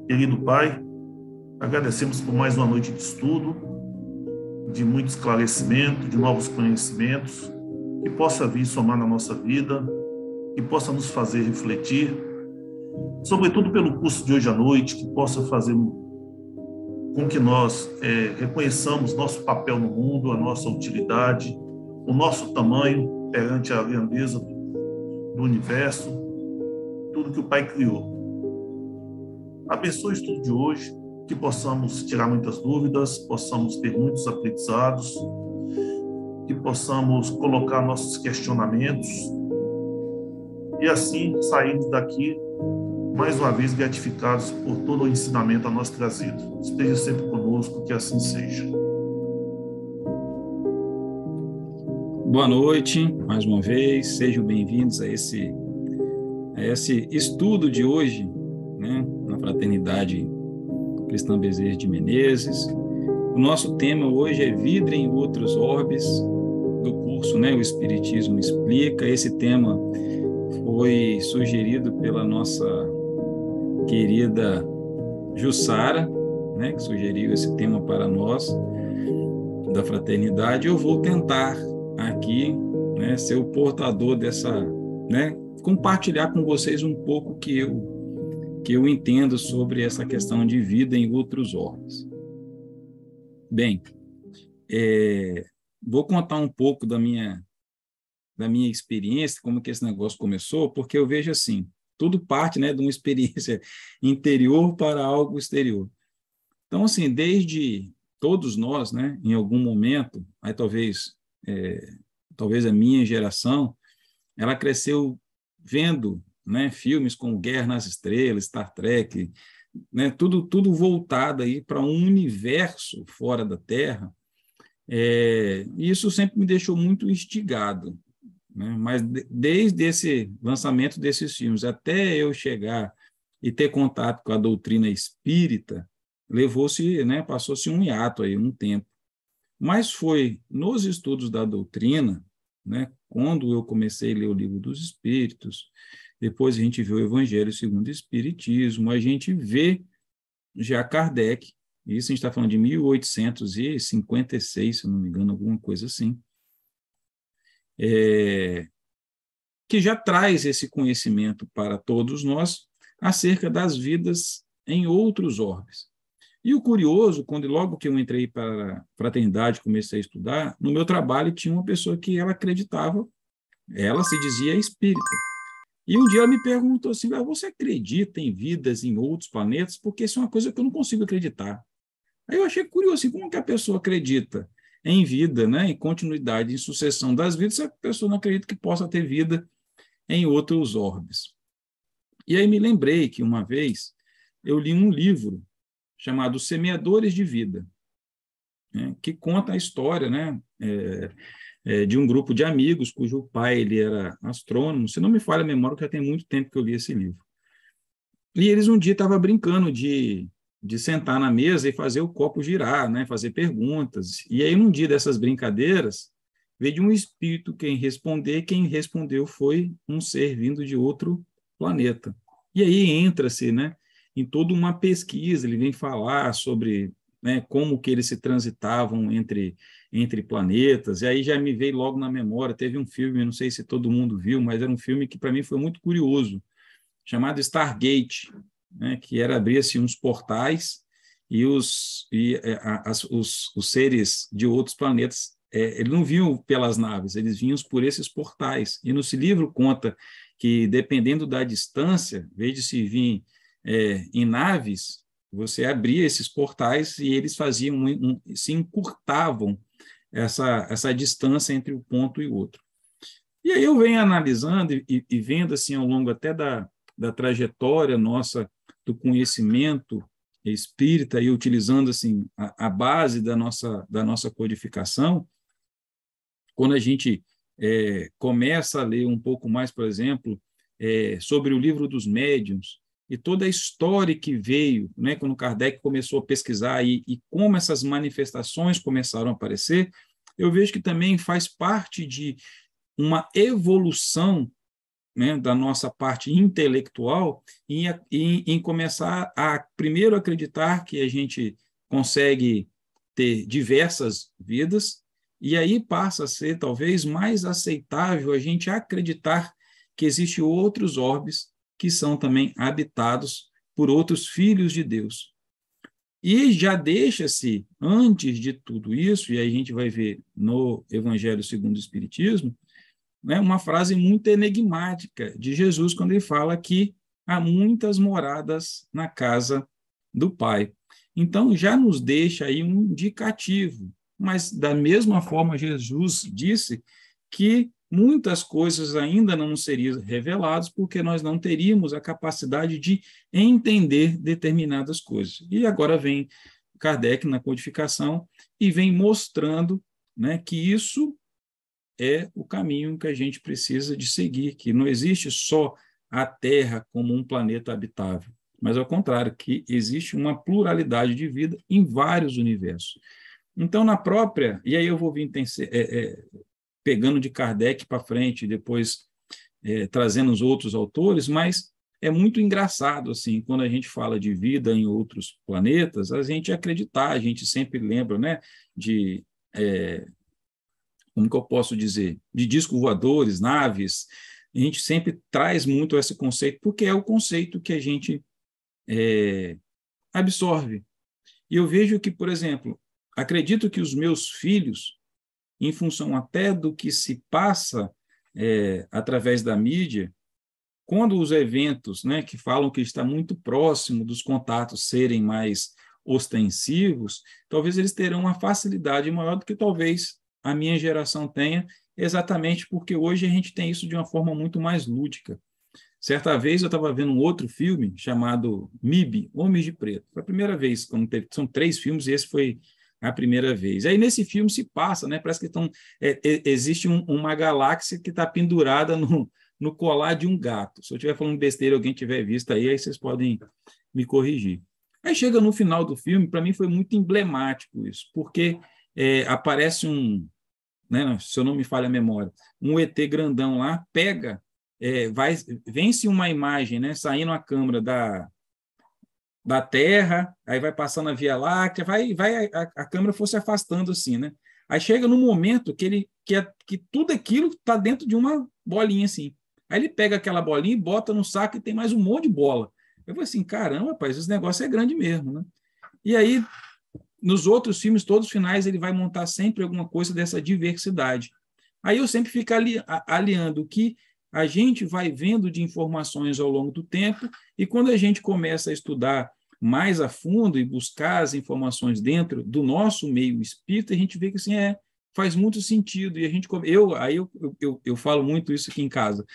Querido Pai, agradecemos por mais uma noite de estudo, de muito esclarecimento, de novos conhecimentos, que possa vir somar na nossa vida, que possa nos fazer refletir, sobretudo pelo curso de hoje à noite, que possa fazer com que nós reconheçamos nosso papel no mundo, a nossa utilidade, o nosso tamanho perante a grandeza do universo, tudo que o Pai criou. Abençoe o estudo de hoje, que possamos tirar muitas dúvidas, possamos ter muitos aprendizados, que possamos colocar nossos questionamentos e assim sairmos daqui mais uma vez gratificados por todo o ensinamento a nós trazido. Esteja sempre conosco, que assim seja. Boa noite, mais uma vez, sejam bem-vindos a esse estudo de hoje, né, na Fraternidade Cristã Bezerra de Menezes. O nosso tema hoje é Vida em Outros Orbes, do curso, né, O Espiritismo Explica. Esse tema foi sugerido pela nossa querida Jussara, né, que sugeriu esse tema para nós, da Fraternidade. Eu vou tentar aqui, né, ser o portador dessa, né, compartilhar com vocês um pouco que eu entendo sobre essa questão de vida em outros orbes. Bem, vou contar um pouco da minha experiência, como que esse negócio começou, porque eu vejo assim, tudo parte, né, de uma experiência interior para algo exterior. Então, assim, desde todos nós, né, em algum momento, aí talvez a minha geração, ela cresceu vendo, né, filmes como Guerra nas Estrelas, Star Trek, né, tudo voltado aí para um universo fora da Terra. E isso sempre me deixou muito instigado, né? Mas desde esse lançamento desses filmes até eu chegar e ter contato com a doutrina espírita, né, passou-se um hiato aí, um tempo. Mas foi nos estudos da doutrina, né, quando eu comecei a ler o Livro dos Espíritos, depois a gente vê o Evangelho segundo o Espiritismo, a gente vê já Kardec, isso a gente está falando de 1856, se não me engano, alguma coisa assim, que já traz esse conhecimento para todos nós acerca das vidas em outros orbes. E o curioso, quando logo que eu entrei para a fraternidade, comecei a estudar, no meu trabalho tinha uma pessoa que ela acreditava, ela se dizia espírita. E um dia ela me perguntou assim, você acredita em vidas em outros planetas? Porque isso é uma coisa que eu não consigo acreditar. Aí eu achei curioso, assim, como que a pessoa acredita em vida, né, em continuidade, em sucessão das vidas, se a pessoa não acredita que possa ter vida em outros orbes. E aí me lembrei que uma vez eu li um livro chamado Semeadores de Vida, né, que conta a história, né, de um grupo de amigos cujo pai ele era astrônomo. Se não me falha a memória, já tem muito tempo que eu li esse livro. E eles um dia estavam brincando de sentar na mesa e fazer o copo girar, né, fazer perguntas. E aí, num dia dessas brincadeiras, veio de um espírito quem respondeu foi um ser vindo de outro planeta. E aí entra-se, né, em toda uma pesquisa, ele vem falar sobre, né, como que eles se transitavam entre planetas, e aí já me veio logo na memória, teve um filme, não sei se todo mundo viu, mas era um filme que para mim foi muito curioso, chamado Stargate, né, que era abrir-se uns portais e os seres de outros planetas, eles não vinham pelas naves, eles vinham por esses portais. E no livro conta que, dependendo da distância, em vez de se vir em naves, você abria esses portais e eles faziam se encurtavam essa distância entre o ponto e o outro. E aí eu venho analisando e vendo assim ao longo até da trajetória nossa do conhecimento espírita e utilizando assim a base da nossa codificação, quando a gente começa a ler um pouco mais, por exemplo, sobre o Livro dos Médiuns e toda a história que veio, né, quando Kardec começou a pesquisar e como essas manifestações começaram a aparecer, eu vejo que também faz parte de uma evolução né, da nossa parte intelectual em começar a, primeiro, acreditar que a gente consegue ter diversas vidas, e aí passa a ser, talvez, mais aceitável a gente acreditar que existem outros orbes que são também habitados por outros filhos de Deus. E já deixa-se, antes de tudo isso, e aí a gente vai ver no Evangelho segundo o Espiritismo, né, uma frase muito enigmática de Jesus, quando ele fala que há muitas moradas na casa do Pai. Então, já nos deixa aí um indicativo, mas da mesma forma Jesus disse que muitas coisas ainda não seriam reveladas porque nós não teríamos a capacidade de entender determinadas coisas. E agora vem Kardec na codificação e vem mostrando, né, que isso é o caminho que a gente precisa de seguir, que não existe só a Terra como um planeta habitável, mas ao contrário, que existe uma pluralidade de vida em vários universos. Então, na própria, e aí eu vou vir pegando de Kardec para frente, depois trazendo os outros autores, mas é muito engraçado, assim, quando a gente fala de vida em outros planetas, a gente acreditar, a gente sempre lembra, né, de, como que eu posso dizer, de discos voadores, naves, a gente sempre traz muito esse conceito, porque é o conceito que a gente absorve. E eu vejo que, por exemplo, acredito que os meus filhos, em função até do que se passa através da mídia, quando os eventos, né, que falam que está muito próximo dos contatos serem mais ostensivos, talvez eles terão uma facilidade maior do que talvez a minha geração tenha, exatamente porque hoje a gente tem isso de uma forma muito mais lúdica. Certa vez eu estava vendo um outro filme chamado MIB, Homens de Preto. Foi a primeira vez, quando teve, são 3 filmes, e esse foi a primeira vez. Aí nesse filme se passa, né? Parece que existe uma galáxia que está pendurada no colar de um gato. Se eu estiver falando besteira, alguém tiver visto aí vocês podem me corrigir. Aí chega no final do filme, para mim foi muito emblemático isso, porque aparece né, se eu não me falha a memória, um ET grandão lá, pega, vence uma imagem, né, saindo a câmera da Terra, aí vai passando a Via Láctea, a câmera for se afastando assim, né? Aí chega no momento que tudo aquilo está dentro de uma bolinha assim. Aí ele pega aquela bolinha e bota no saco e tem mais um monte de bola. Eu falei assim, caramba, rapaz, esse negócio é grande mesmo, né? E aí, nos outros filmes, todos os finais, ele vai montar sempre alguma coisa dessa diversidade. Aí eu sempre fico aliando o que a gente vai vendo de informações ao longo do tempo, e quando a gente começa a estudar mais a fundo e buscar as informações dentro do nosso meio espírita, a gente vê que assim, faz muito sentido. E a gente, eu falo muito isso aqui em casa.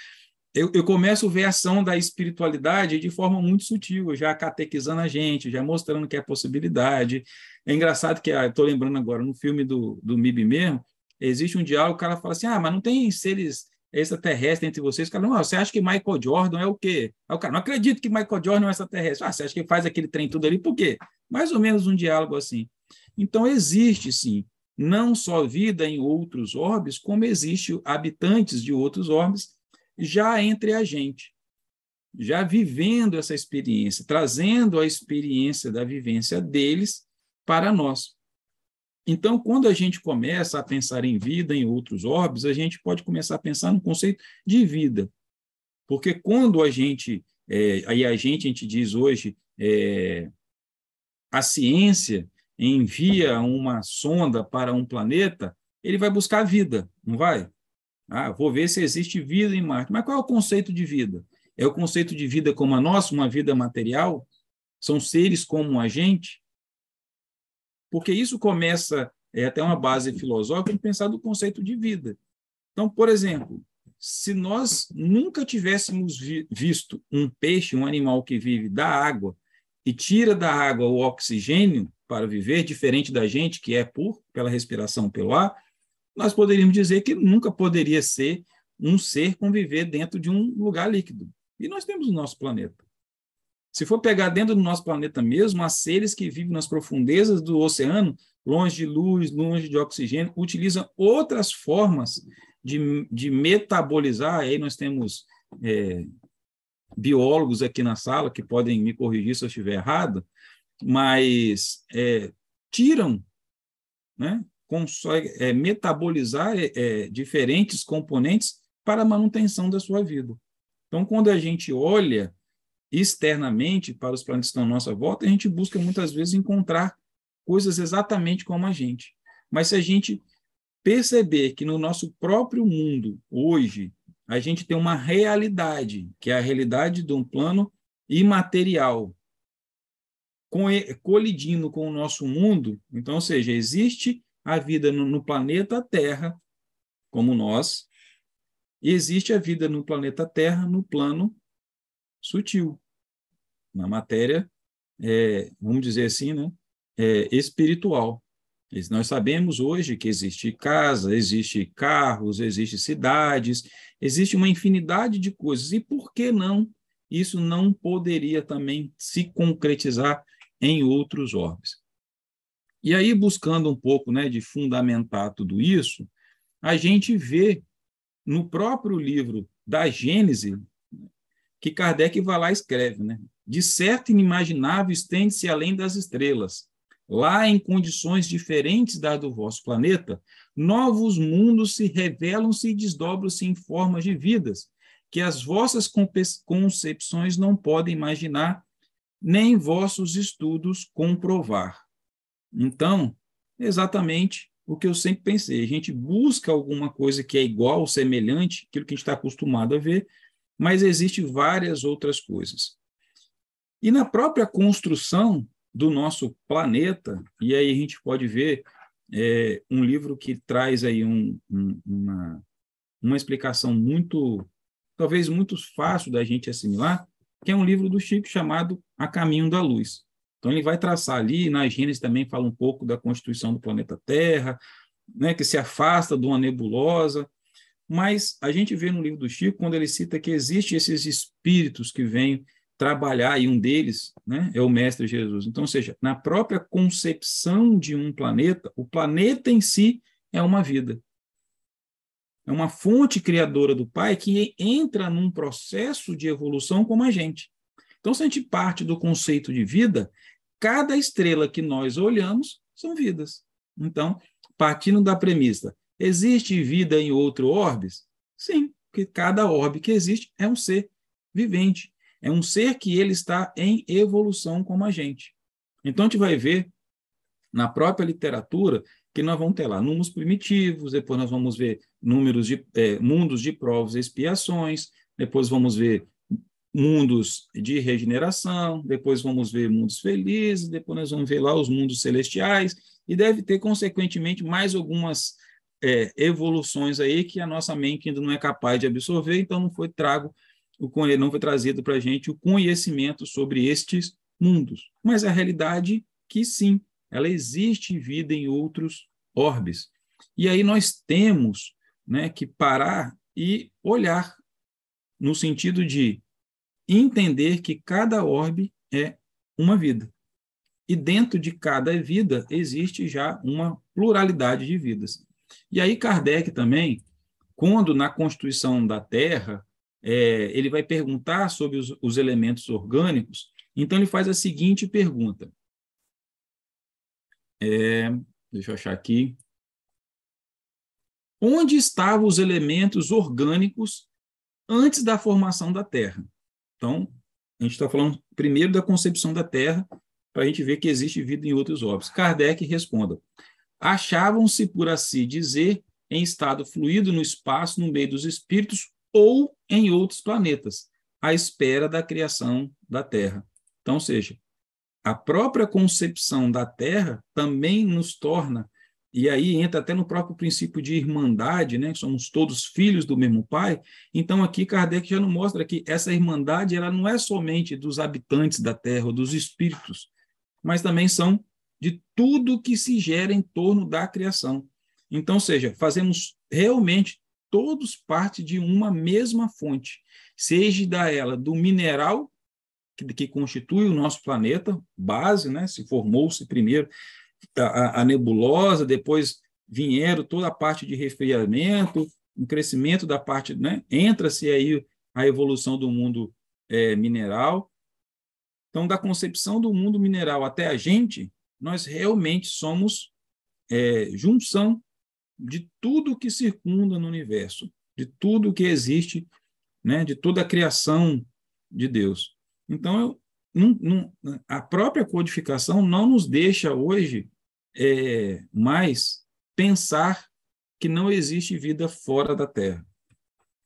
Eu começo a ver a ação da espiritualidade de forma muito sutil, já catequizando a gente, já mostrando que é possibilidade. É engraçado que, estou lembrando agora, no filme do MIB mesmo, existe um diálogo, o cara fala assim, mas não tem seres extraterrestres entre vocês? O cara, não, você acha que Michael Jordan é o quê? Aí o cara, não acredito que Michael Jordan é extraterrestre. Você acha que faz aquele trem tudo ali, por quê? Mais ou menos um diálogo assim. Então, existe, sim, não só vida em outros orbes, como existe habitantes de outros orbes já entre a gente, já vivendo essa experiência, trazendo a experiência da vivência deles para nós. Então, quando a gente começa a pensar em vida em outros orbes, a gente pode começar a pensar no conceito de vida. Porque quando a gente diz hoje, a ciência envia uma sonda para um planeta, ele vai buscar vida, não vai? Vou ver se existe vida em Marte. Mas qual é o conceito de vida? É o conceito de vida como a nossa, uma vida material? São seres como a gente? Porque isso começa, até uma base filosófica, de pensar do conceito de vida. Então, por exemplo, se nós nunca tivéssemos visto um peixe, um animal que vive da água, e tira da água o oxigênio para viver, diferente da gente, que é pela respiração pelo ar, nós poderíamos dizer que nunca poderia ser um ser conviver dentro de um lugar líquido. E nós temos o nosso planeta. Se for pegar dentro do nosso planeta mesmo, há seres que vivem nas profundezas do oceano, longe de luz, longe de oxigênio, utilizam outras formas de metabolizar. Aí nós temos biólogos aqui na sala que podem me corrigir se eu estiver errado, mas tiram, né, consegue metabolizar diferentes componentes para a manutenção da sua vida. Então, quando a gente olha externamente para os planetas que estão à nossa volta, a gente busca muitas vezes encontrar coisas exatamente como a gente. Mas se a gente perceber que no nosso próprio mundo, hoje, a gente tem uma realidade, que é a realidade de um plano imaterial, colidindo com o nosso mundo, então, ou seja, existe a vida no planeta Terra, como nós, e existe a vida no planeta Terra no plano sutil, na matéria, vamos dizer assim, né, espiritual. Nós sabemos hoje que existe casa, existe carros, existe cidades, existe uma infinidade de coisas. E por que não isso não poderia também se concretizar em outros orbes? E aí, buscando um pouco, né, de fundamentar tudo isso, a gente vê no próprio livro da Gênese que Kardec vai lá e escreve, né? De certo inimaginável estende-se além das estrelas. Lá, em condições diferentes das do vosso planeta, novos mundos se revelam-se e desdobram-se em formas de vidas, que as vossas concepções não podem imaginar, nem vossos estudos comprovar. Então, exatamente o que eu sempre pensei. A gente busca alguma coisa que é igual, semelhante, aquilo que a gente está acostumado a ver, mas existem várias outras coisas. E na própria construção do nosso planeta, e aí a gente pode ver um livro que traz aí uma explicação muito, talvez muito fácil da gente assimilar, que é um livro do Chico chamado A Caminho da Luz. Então, ele vai traçar ali, na Gênesis também fala um pouco da constituição do planeta Terra, né, que se afasta de uma nebulosa, mas a gente vê no livro do Chico, quando ele cita que existem esses espíritos que vêm trabalhar, e um deles, né, é o Mestre Jesus. Então, ou seja, na própria concepção de um planeta, o planeta em si é uma vida. É uma fonte criadora do Pai que entra num processo de evolução como a gente. Então, se a gente parte do conceito de vida, cada estrela que nós olhamos são vidas. Então, partindo da premissa, existe vida em outro orbes? Sim, porque cada orbe que existe é um ser vivente. É um ser que ele está em evolução como a gente. Então, a gente vai ver na própria literatura que nós vamos ter lá números primitivos, depois nós vamos ver mundos de provas e expiações, depois vamos ver mundos de regeneração, depois vamos ver mundos felizes, depois nós vamos ver lá os mundos celestiais, e deve ter, consequentemente, mais algumas evoluções aí que a nossa mente ainda não é capaz de absorver, então não foi trazido para a gente o conhecimento sobre estes mundos. Mas a realidade que sim, ela existe vida em outros orbes. E aí nós temos, né, que parar e olhar no sentido de entender que cada orbe é uma vida. E dentro de cada vida existe já uma pluralidade de vidas. E aí Kardec também, quando na constituição da Terra, ele vai perguntar sobre os elementos orgânicos, então ele faz a seguinte pergunta. Deixa eu achar aqui. Onde estavam os elementos orgânicos antes da formação da Terra? Então, a gente está falando primeiro da concepção da Terra, para a gente ver que existe vida em outros orbes. Kardec responda: achavam-se, por assim dizer, em estado fluido no espaço, no meio dos espíritos, ou em outros planetas, à espera da criação da Terra. Então, ou seja, a própria concepção da Terra também nos torna, e aí entra até no próprio princípio de irmandade, né? Somos todos filhos do mesmo Pai. Então, aqui Kardec já nos mostra que essa irmandade ela não é somente dos habitantes da Terra, ou dos espíritos, mas também são de tudo que se gera em torno da criação. Então, ou seja, fazemos realmente todos parte de uma mesma fonte, seja ela do mineral que constitui o nosso planeta, base, né? Se formou-se primeiro a nebulosa, depois vieram toda a parte de resfriamento, um crescimento da parte, né? Entra-se aí a evolução do mundo mineral. Então, da concepção do mundo mineral até a gente, nós realmente somos junção de tudo que circunda no universo, de tudo que existe, né, de toda a criação de Deus. Então, a própria codificação não nos deixa hoje mais pensar que não existe vida fora da Terra,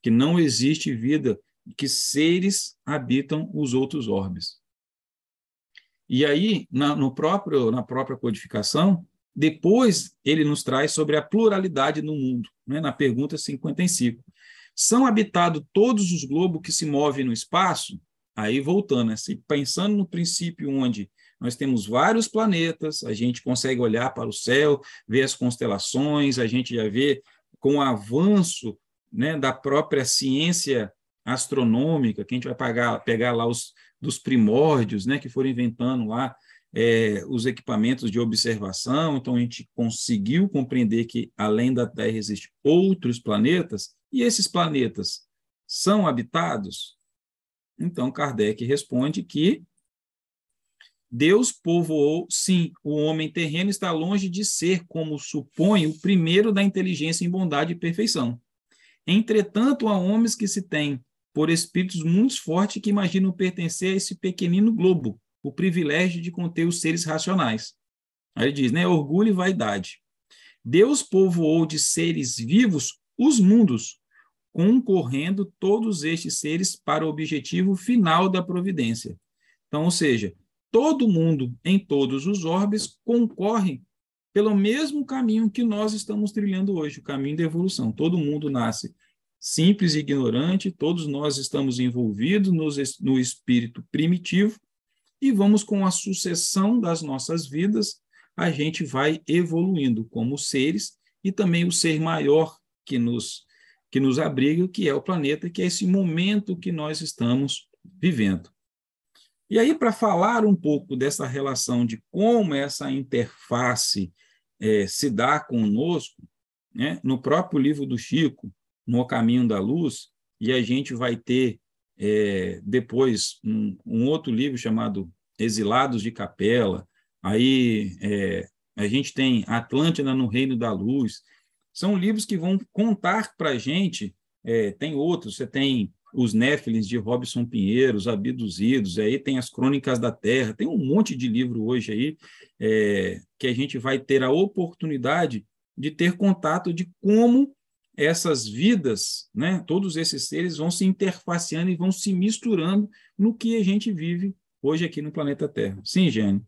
que não existe vida, que seres habitam os outros orbes. E aí, na própria codificação, depois ele nos traz sobre a pluralidade no mundo, né, na pergunta 55. São habitados todos os globos que se movem no espaço? Aí, voltando, assim, pensando no princípio onde nós temos vários planetas, a gente consegue olhar para o céu, ver as constelações, a gente já vê com o avanço, né, da própria ciência astronômica, que a gente vai pegar lá dos primórdios, né, que foram inventando lá os equipamentos de observação. Então, a gente conseguiu compreender que, além da Terra, existem outros planetas, e esses planetas são habitados? Então, Kardec responde que Deus povoou, sim, o homem terreno está longe de ser, como supõe, o primeiro da inteligência em bondade e perfeição. Entretanto, há homens que se têm por espíritos muito fortes que imaginam pertencer a esse pequenino globo, o privilégio de conter os seres racionais. Aí ele diz, né, orgulho e vaidade. Deus povoou de seres vivos os mundos, concorrendo todos estes seres para o objetivo final da providência. Então, ou seja, todo mundo em todos os orbes concorre pelo mesmo caminho que nós estamos trilhando hoje, o caminho da evolução. Todo mundo nasce simples e ignorante, todos nós estamos envolvidos no espírito primitivo, e vamos, com a sucessão das nossas vidas, a gente vai evoluindo como seres, e também o ser maior que nos abriga, que é o planeta, que é esse momento que nós estamos vivendo. E aí, para falar um pouco dessa relação de como essa interface se dá conosco, né, no próprio livro do Chico, No Caminho da Luz, e a gente vai ter depois um outro livro chamado Exilados de Capela, aí a gente tem Atlântida no Reino da Luz. São livros que vão contar para a gente, tem outros, você tem Os Néfilins, de Robson Pinheiro, Os Abduzidos, aí tem As Crônicas da Terra, tem um monte de livro hoje aí que a gente vai ter a oportunidade de ter contato de como essas vidas, né, todos esses seres vão se interfaceando e vão se misturando no que a gente vive hoje aqui no planeta Terra. Sim, Jane?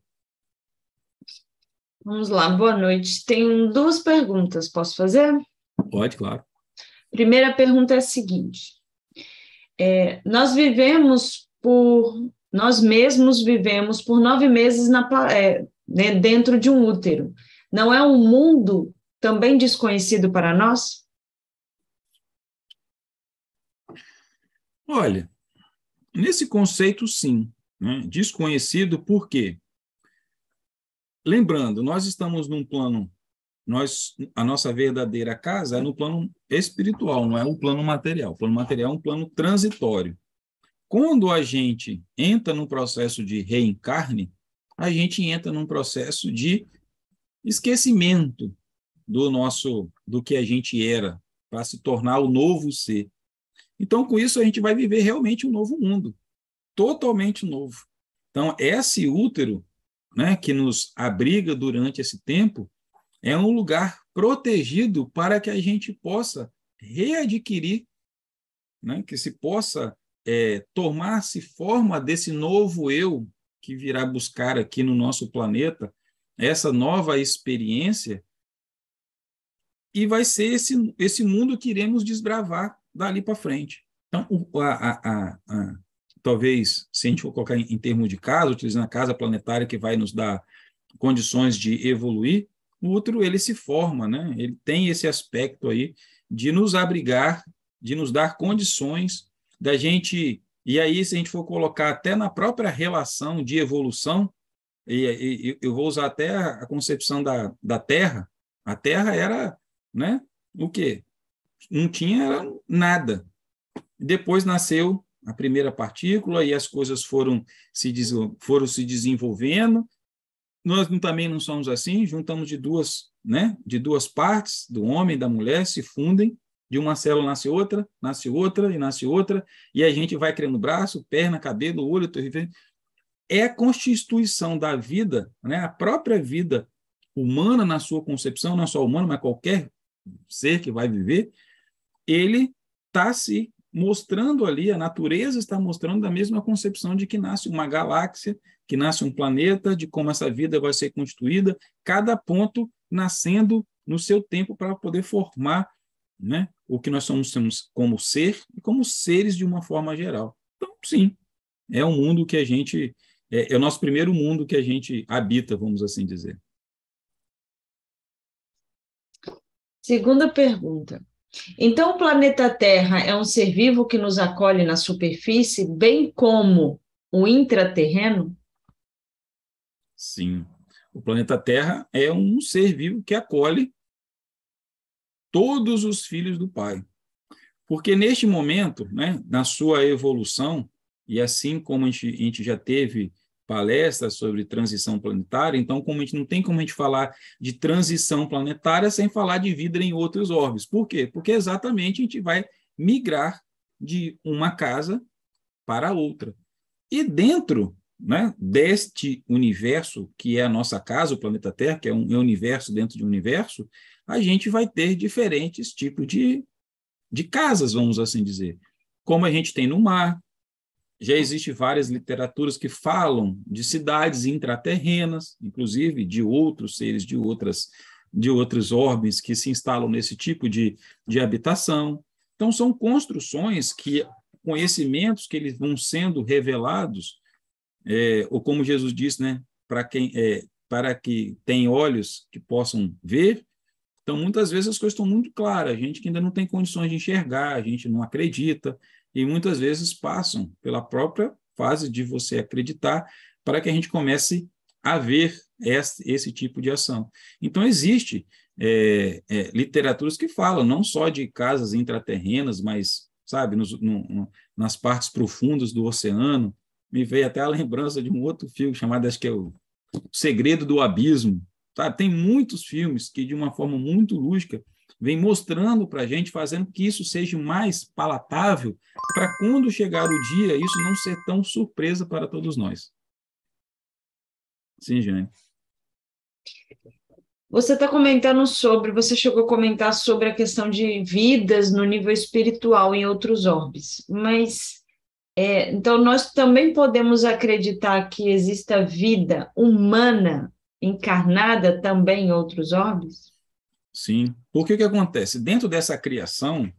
Vamos lá, boa noite. Tenho duas perguntas, posso fazer? Pode, claro. Primeira pergunta é a seguinte: nós mesmos vivemos por 9 meses dentro de um útero. Não é um mundo também desconhecido para nós? Olha, nesse conceito, sim, né? Desconhecido por quê? Lembrando, nós estamos num plano, a nossa verdadeira casa é no plano espiritual, não é um plano material. O plano material é um plano transitório. Quando a gente entra num processo de reencarne, a gente entra num processo de esquecimento do que a gente era, para se tornar o novo ser. Então, com isso, a gente vai viver realmente um novo mundo, totalmente novo. Então, esse útero, né, que nos abriga durante esse tempo, é um lugar protegido para que a gente possa readquirir, né, que se possa tomar-se forma desse novo eu que virá buscar aqui no nosso planeta essa nova experiência, e vai ser esse mundo que iremos desbravar dali para frente. Então, talvez, se a gente for colocar em termos de casa, utilizando a casa planetária que vai nos dar condições de evoluir, o útero ele se forma, né? Ele tem esse aspecto aí de nos abrigar, de nos dar condições da gente. E aí, se a gente for colocar até na própria relação de evolução, e eu vou usar até a concepção da Terra. A Terra era, né, o quê? Não tinha nada. Depois nasceu a primeira partícula e as coisas foram se desenvolvendo. Nós também não somos assim, juntamos de duas, né, de duas partes, do homem e da mulher, se fundem, de uma célula nasce outra e nasce outra, e a gente vai criando braço, perna, cabelo, olho, é a constituição da vida, né, a própria vida humana na sua concepção, não só humana, mas qualquer ser que vai viver, ele está se mostrando ali, a natureza está mostrando da mesma concepção de que nasce uma galáxia, que nasce um planeta, de como essa vida vai ser constituída, cada ponto nascendo no seu tempo para poder formar, né, o que nós somos como ser e como seres de uma forma geral. Então, sim, é um mundo que a gente... É o nosso primeiro mundo que a gente habita, vamos assim dizer. Segunda pergunta. Então, o planeta Terra é um ser vivo que nos acolhe na superfície, bem como o intraterreno? Sim. O planeta Terra é um ser vivo que acolhe todos os filhos do Pai. Porque neste momento, né, na sua evolução, e assim como a gente já teve palestras sobre transição planetária, então como a gente não tem como a gente falar de transição planetária sem falar de vida em outros orbes. Por quê? Porque exatamente a gente vai migrar de uma casa para outra. E dentro, né, deste universo, que é a nossa casa, o planeta Terra, que é um universo dentro de um universo, a gente vai ter diferentes tipos de casas, vamos assim dizer. Como a gente tem no mar, já existem várias literaturas que falam de cidades intraterrenas, inclusive de outros seres de outros orbes que se instalam nesse tipo de habitação. Então, são construções que, conhecimentos que eles vão sendo revelados, ou como Jesus disse, né, para que tem olhos que possam ver. Então, muitas vezes as coisas estão muito claras, a gente que ainda não tem condições de enxergar, a gente não acredita, e muitas vezes passam pela própria fase de você acreditar para que a gente comece a ver esse tipo de ação. Então, existe literaturas que falam não só de casas intraterrenas, mas, sabe, nas partes profundas do oceano. Me veio até a lembrança de um outro filme chamado, acho que é O Segredo do Abismo. Sabe? Tem muitos filmes que, de uma forma muito lúdica, vem mostrando para a gente, fazendo que isso seja mais palatável, para quando chegar o dia, isso não ser tão surpresa para todos nós. Sim, Jane. Você chegou a comentar sobre a questão de vidas no nível espiritual em outros orbes, mas então nós também podemos acreditar que exista vida humana encarnada também em outros orbes? Sim. Porque o que acontece? Dentro dessa criação,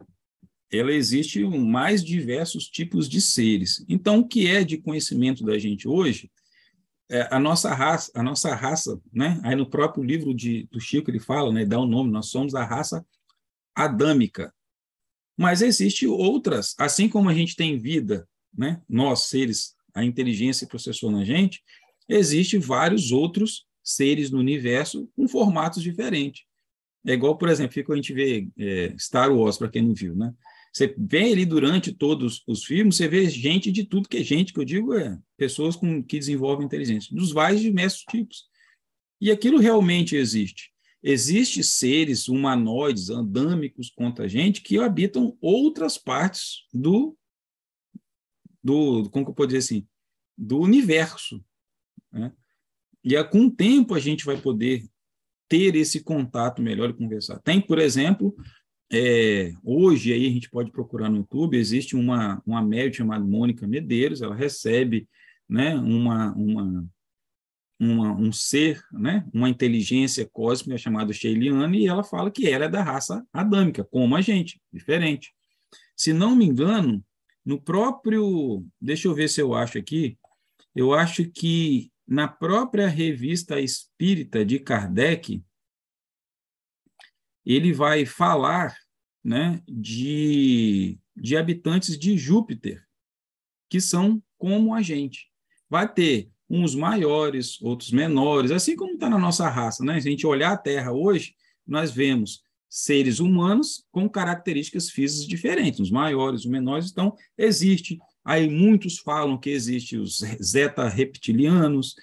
ela existe mais diversos tipos de seres. Então, o que é de conhecimento da gente hoje, a nossa raça, né? Aí no próprio livro do Chico ele fala, né? Dá um nome, nós somos a raça adâmica. Mas existe outras, assim como a gente tem vida, né? Nós, seres, a inteligência processou na gente, existe vários outros seres no universo com formatos diferentes. É igual, por exemplo, a gente vê Star Wars, para quem não viu, né? Você vê ali durante todos os filmes, você vê gente de tudo que é gente, que eu digo pessoas que desenvolvem inteligência, dos vários diversos tipos. E aquilo realmente existe. Existem seres humanoides, andâmicos contra a gente, que habitam outras partes como que eu posso dizer assim, do universo, né? E com o tempo a gente vai poder ter esse contato melhor e conversar. Tem, por exemplo, hoje aí a gente pode procurar no YouTube, existe uma médium chamada Mônica Medeiros, ela recebe, né, um ser, né, uma inteligência cósmica chamada Sheiliane, e ela fala que ela é da raça adâmica, como a gente, diferente. Se não me engano, no próprio, deixa eu ver se eu acho aqui, eu acho que na própria Revista Espírita de Kardec, ele vai falar, né, de habitantes de Júpiter, que são como a gente. Vai ter uns maiores, outros menores, assim como está na nossa raça, né? Se a gente olhar a Terra hoje, nós vemos seres humanos com características físicas diferentes, os maiores, os menores. Então, existe. Aí muitos falam que existem os zeta-reptilianos,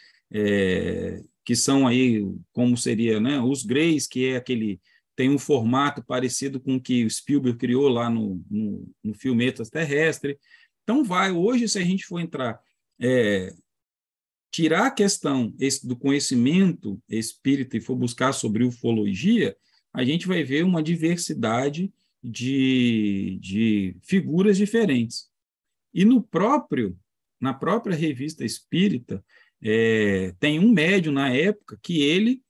que são aí, como seria, né, os Greys, que é aquele, tem um formato parecido com o que o Spielberg criou lá no filme Extraterrestre. Então, hoje, se a gente for entrar, tirar a questão do conhecimento espírita e for buscar sobre ufologia, a gente vai ver uma diversidade de figuras diferentes. E na própria revista espírita, tem um médium na época que ele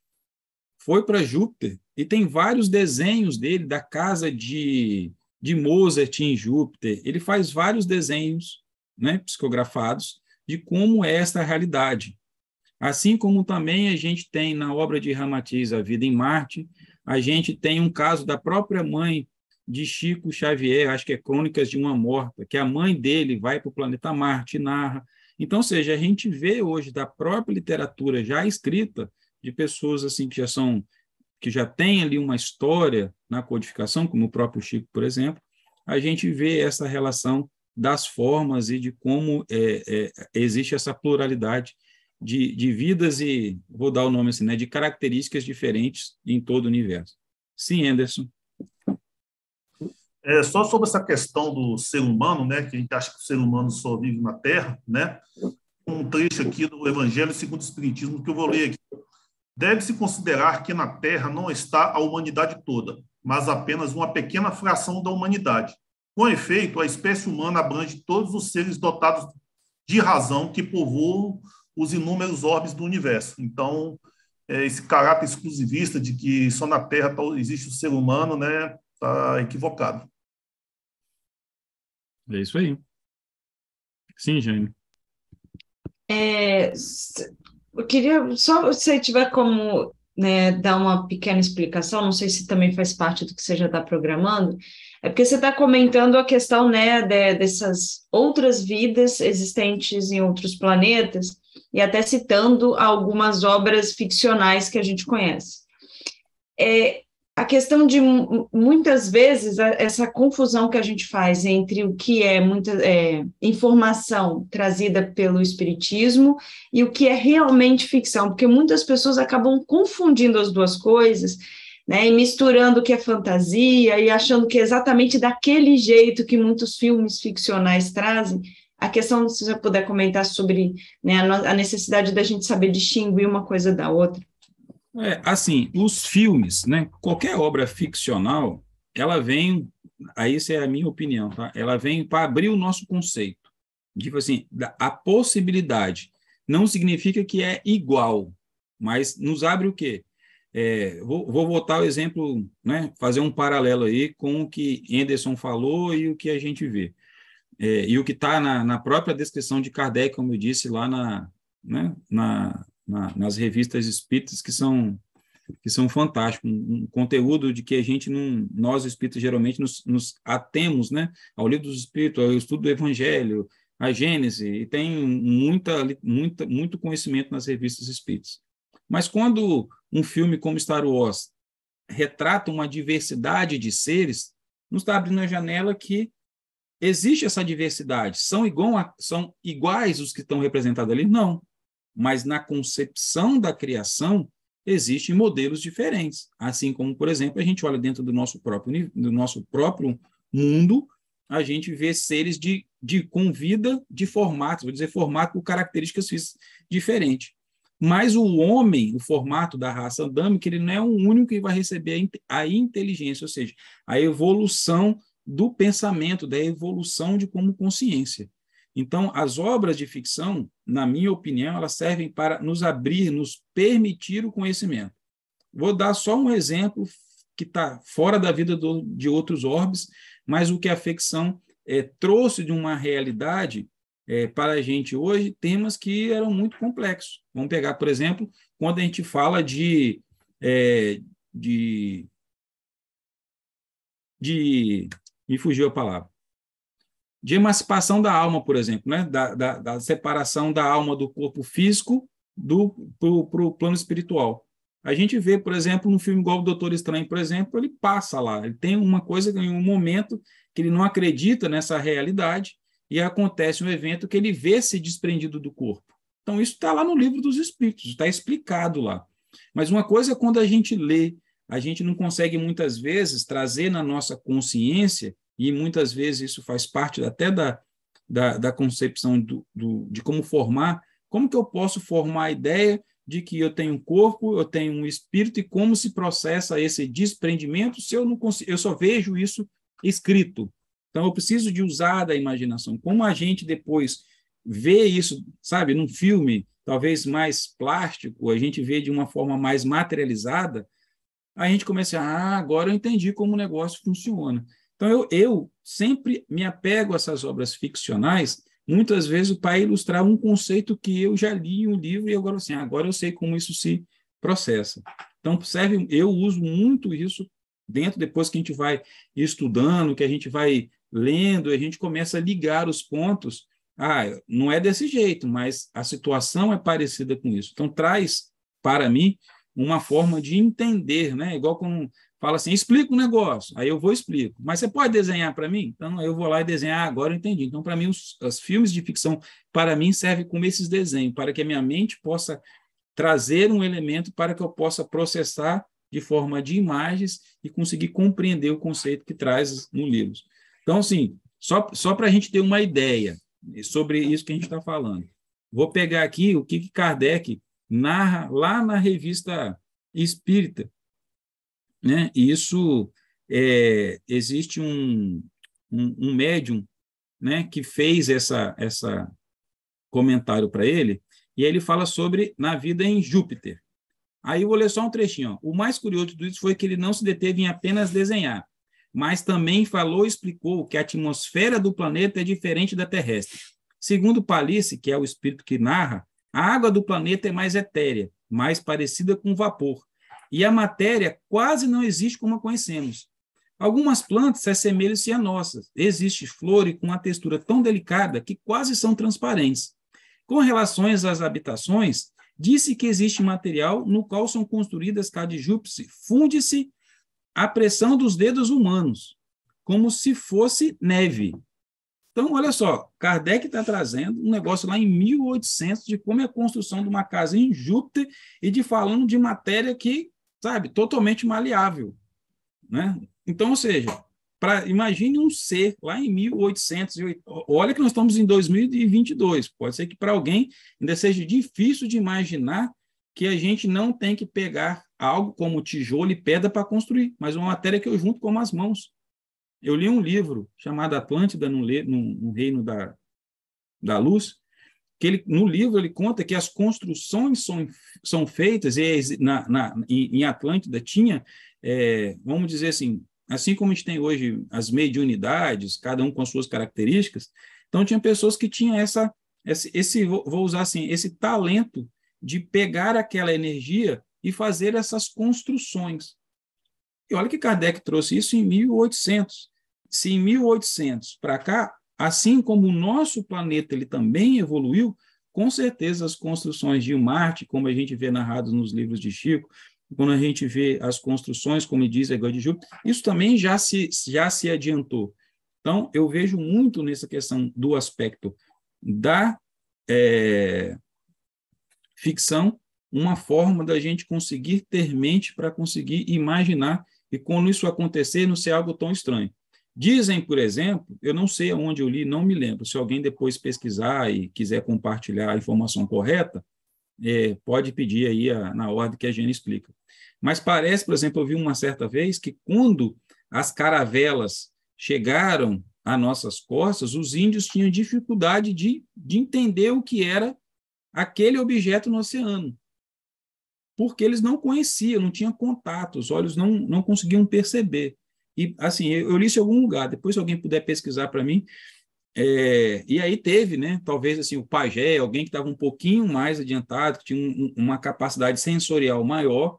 foi para Júpiter e tem vários desenhos dele da casa de Mozart em Júpiter. Ele faz vários desenhos, né, psicografados de como é esta realidade. Assim como também a gente tem na obra de Ramatiz, A Vida em Marte, a gente tem um caso da própria mãe de Chico Xavier, acho que é Crônicas de uma Morta, que a mãe dele vai para o planeta Marte e narra. Então, ou seja, a gente vê hoje da própria literatura já escrita de pessoas assim que já têm ali uma história na codificação, como o próprio Chico, por exemplo, a gente vê essa relação das formas e de como existe essa pluralidade de vidas e, vou dar o nome assim, né, de características diferentes em todo o universo. Sim, Anderson. Só sobre essa questão do ser humano, né, que a gente acha que o ser humano só vive na Terra, né, um trecho aqui do Evangelho segundo o Espiritismo que eu vou ler aqui. Deve-se considerar que na Terra não está a humanidade toda, mas apenas uma pequena fração da humanidade. Com efeito, a espécie humana abrange todos os seres dotados de razão que povoam os inúmeros orbes do universo. Então, esse caráter exclusivista de que só na Terra existe o ser humano, né, está equivocado. É isso aí. Sim, Jane. Eu queria, só se você tiver como, né, dar uma pequena explicação, não sei se também faz parte do que você já está programando, é porque você está comentando a questão, né, dessas outras vidas existentes em outros planetas, e até citando algumas obras ficcionais que a gente conhece. A questão de, muitas vezes, essa confusão que a gente faz entre o que é informação trazida pelo Espiritismo e o que é realmente ficção, porque muitas pessoas acabam confundindo as duas coisas, né, e misturando o que é fantasia e achando que é exatamente daquele jeito que muitos filmes ficcionais trazem. A questão, se você puder comentar sobre, né, a necessidade da gente saber distinguir uma coisa da outra. Assim, os filmes, né, qualquer obra ficcional, ela vem, aí essa é a minha opinião, tá? Ela vem para abrir o nosso conceito. Tipo assim, a possibilidade não significa que é igual, mas nos abre o quê? Vou voltar ao exemplo, né, fazer um paralelo aí com o que Anderson falou e o que a gente vê. E o que está na própria descrição de Kardec, como eu disse, lá nas revistas espíritas, que são fantásticos, um conteúdo de que a gente nós espíritas geralmente nos atemos, né, ao livro dos espíritos, ao estudo do Evangelho, a Gênese, e tem muito conhecimento nas revistas espíritas. Mas quando um filme como Star Wars retrata uma diversidade de seres, nos está abrindo a janela que existe essa diversidade. São iguais os que estão representados ali? Não. Mas na concepção da criação, existem modelos diferentes. Assim como, por exemplo, a gente olha dentro do nosso próprio mundo, a gente vê seres com vida de formatos, vou dizer formato com características físicas diferentes. Mas o homem, o formato da raça adâmica, ele não é o único que vai receber a inteligência, ou seja, a evolução do pensamento, da evolução de como consciência. Então, as obras de ficção, na minha opinião, elas servem para nos abrir, nos permitir o conhecimento. Vou dar só um exemplo que está fora da vida de outros orbes, mas o que a ficção trouxe de uma realidade para a gente hoje, temas que eram muito complexos. Vamos pegar, por exemplo, quando a gente fala de me fugiu a palavra, de emancipação da alma, por exemplo, né? da separação da alma do corpo físico para o plano espiritual. A gente vê, por exemplo, num filme igual o Doutor Estranho, por exemplo, ele passa lá, ele tem uma coisa, em um momento que ele não acredita nessa realidade e acontece um evento que ele vê se desprendido do corpo. Então, isso está lá no Livro dos Espíritos, está explicado lá. Mas uma coisa é quando a gente lê, a gente não consegue muitas vezes trazer na nossa consciência, e muitas vezes isso faz parte até da concepção de como formar, como que eu posso formar a ideia de que eu tenho um corpo, eu tenho um espírito, e como se processa esse desprendimento se eu não consigo, eu só vejo isso escrito. Então, eu preciso de usar da imaginação. Como a gente depois vê isso, sabe, num filme, talvez mais plástico, a gente vê de uma forma mais materializada, a gente começa agora eu entendi como o negócio funciona. Então, eu sempre me apego a essas obras ficcionais, muitas vezes para ilustrar um conceito que eu já li em um livro e agora assim, agora eu sei como isso se processa. Então, serve, eu uso muito isso dentro, depois que a gente vai estudando, que a gente vai lendo, a gente começa a ligar os pontos. Não é desse jeito, mas a situação é parecida com isso. Então, traz para mim uma forma de entender, né? Igual quando fala assim, explica um negócio, aí eu vou e explico. Mas você pode desenhar para mim? Então, eu vou lá e desenhar, agora eu entendi. Então, para mim, os filmes de ficção, para mim, servem como esses desenhos, para que a minha mente possa trazer um elemento para que eu possa processar de forma de imagens e conseguir compreender o conceito que traz no livro. Então, assim, só para a gente ter uma ideia sobre isso que a gente está falando. Vou pegar aqui o que Kardec narra lá na Revista Espírita, né? E isso, existe um médium, né, que fez essa comentário para ele, e aí ele fala sobre na vida em Júpiter. Aí eu vou ler só um trechinho. Ó. O mais curioso de tudo isso foi que ele não se deteve em apenas desenhar, mas também falou e explicou que a atmosfera do planeta é diferente da terrestre. Segundo Palisse, que é o espírito que narra, a água do planeta é mais etérea, mais parecida com vapor, e a matéria quase não existe como a conhecemos. Algumas plantas se assemelham-se a nossas. Existe flores com uma textura tão delicada que quase são transparentes. Com relação às habitações, disse que existe material no qual são construídas cá de Júpiter, funde-se a pressão dos dedos humanos, como se fosse neve. Então, olha só, Kardec está trazendo um negócio lá em 1800 de como é a construção de uma casa em Júpiter e falando de matéria que, sabe, totalmente maleável, né? Então, ou seja, imagine um ser lá em 1808, olha que nós estamos em 2022, pode ser que para alguém ainda seja difícil de imaginar que a gente não tem que pegar algo como tijolo e pedra para construir, mas uma matéria que eu junto com as mãos. Eu li um livro chamado Atlântida no Reino da Luz, que no livro ele conta que as construções são feitas, e em Atlântida tinha, vamos dizer assim como a gente tem hoje as mediunidades, cada um com as suas características, então tinha pessoas que tinham vou usar assim, esse talento de pegar aquela energia e fazer essas construções. E olha que Kardec trouxe isso em 1800. Se em 1800 para cá, assim como o nosso planeta ele também evoluiu, com certeza as construções de Marte, como a gente vê narrado nos livros de Chico, quando a gente vê as construções, como diz a de Júpiter, isso também já se adiantou. Então, eu vejo muito nessa questão do aspecto da ficção, uma forma da gente conseguir ter mente para conseguir imaginar, e quando isso acontecer, não ser algo tão estranho. Dizem, por exemplo, eu não sei aonde eu li, não me lembro, se alguém depois pesquisar e quiser compartilhar a informação correta, pode pedir aí na ordem que a gente explica. Mas parece, por exemplo, eu vi uma certa vez que quando as caravelas chegaram às nossas costas, os índios tinham dificuldade de entender o que era aquele objeto no oceano, porque eles não conheciam, não tinham contato, os olhos não conseguiam perceber. E, assim, eu li isso em algum lugar, depois se alguém puder pesquisar para mim, e aí teve, né, talvez assim, o pajé, alguém que estava um pouquinho mais adiantado, que tinha uma capacidade sensorial maior,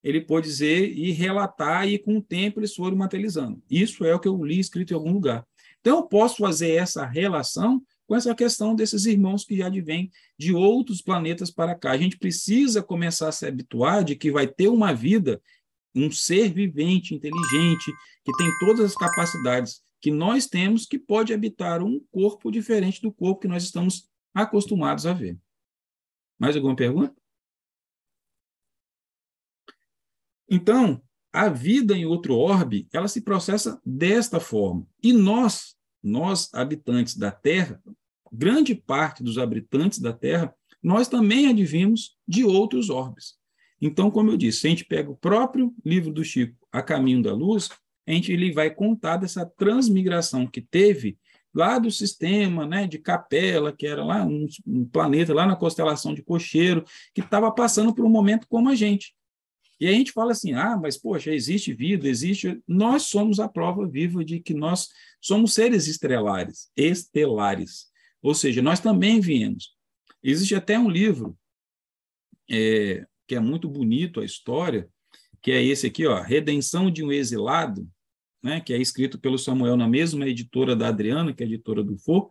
ele pôde dizer e relatar, e com o tempo eles foram materializando. Isso é o que eu li escrito em algum lugar. Então, eu posso fazer essa relação com essa questão desses irmãos que já advêm de outros planetas para cá. A gente precisa começar a se habituar de que vai ter uma vida, um ser vivente, inteligente, que tem todas as capacidades que nós temos, que pode habitar um corpo diferente do corpo que nós estamos acostumados a ver. Mais alguma pergunta? Então, a vida em outro orbe, ela se processa desta forma. E nós habitantes da Terra, grande parte dos habitantes da Terra, nós também advimos de outros orbes. Então, como eu disse, se a gente pega o próprio livro do Chico, A Caminho da Luz, ele vai contar dessa transmigração que teve lá do sistema, né, de Capela, que era lá um planeta, lá na constelação de Cocheiro, que estava passando por um momento como a gente. E a gente fala assim, mas, poxa, existe vida, existe... Nós somos a prova viva de que nós somos seres estelares. Ou seja, nós também viemos. Existe até um livro, que é muito bonito a história, que é esse aqui, ó, Redenção de um Exilado, né, que é escrito pelo Samuel na mesma editora da Adriana, que é a editora do For,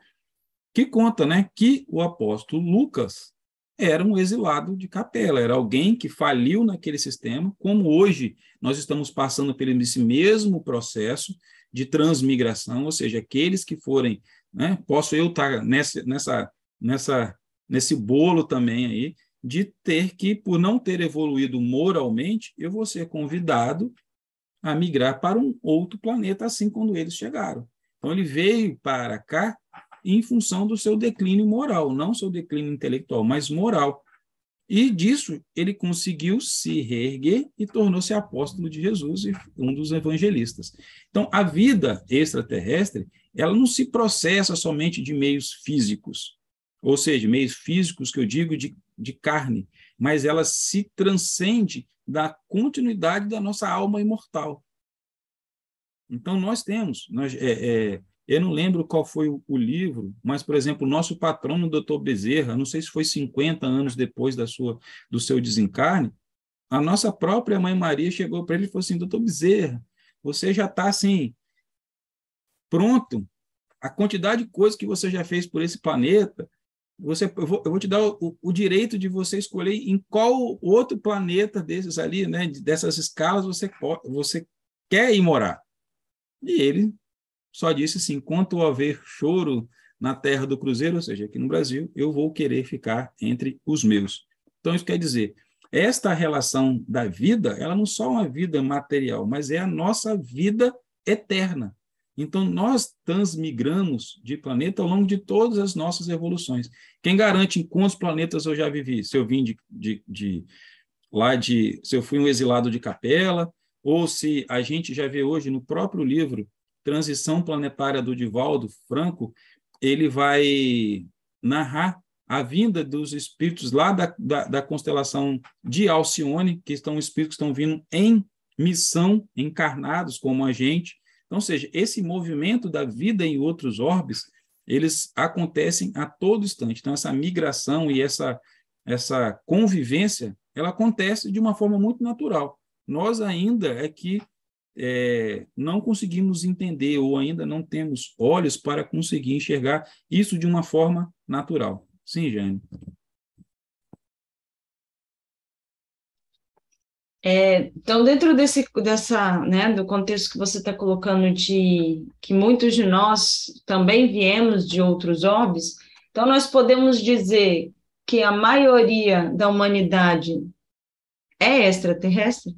que conta, né, que o apóstolo Lucas era um exilado de Capela, era alguém que faliu naquele sistema, como hoje nós estamos passando por esse mesmo processo de transmigração, ou seja, aqueles que forem, né, posso eu estar nesse bolo também aí, de ter que, por não ter evoluído moralmente, eu vou ser convidado a migrar para um outro planeta, assim quando eles chegaram. Então, ele veio para cá em função do seu declínio moral, não seu declínio intelectual, mas moral. E disso ele conseguiu se reerguer e tornou-se apóstolo de Jesus e um dos evangelistas. Então, a vida extraterrestre, ela não se processa somente de meios físicos, ou seja, meios físicos que eu digo de carne, mas ela se transcende da continuidade da nossa alma imortal. Então, nós temos... eu não lembro qual foi o livro, mas, por exemplo, o nosso patrono, o Dr. Bezerra, não sei se foi 50 anos depois do seu desencarne, a nossa própria Mãe Maria chegou para ele e falou assim, Dr. Bezerra, você já está assim, pronto, a quantidade de coisas que você já fez por esse planeta, eu vou te dar o direito de você escolher em qual outro planeta desses ali, né, dessas escalas, você quer ir morar. E ele só disse assim, enquanto houver choro na terra do cruzeiro, ou seja, aqui no Brasil, eu vou querer ficar entre os meus. Então, isso quer dizer, esta relação da vida, ela não só é uma vida material, mas é a nossa vida eterna. Então, nós transmigramos de planeta ao longo de todas as nossas evoluções. Quem garante em quantos planetas eu já vivi? Se eu vim se eu fui um exilado de Capela, ou se a gente já vê hoje no próprio livro Transição Planetária do Divaldo Franco, ele vai narrar a vinda dos espíritos lá da constelação de Alcione, que estão espíritos que estão vindo em missão, encarnados como a gente. Então, ou seja, esse movimento da vida em outros orbes, eles acontecem a todo instante. Então, essa migração e essa convivência, ela acontece de uma forma muito natural. Nós ainda não conseguimos entender ou ainda não temos olhos para conseguir enxergar isso de uma forma natural. Sim, Jane. Então, dentro do contexto que você está colocando de que muitos de nós também viemos de outros orbes, então nós podemos dizer que a maioria da humanidade é extraterrestre?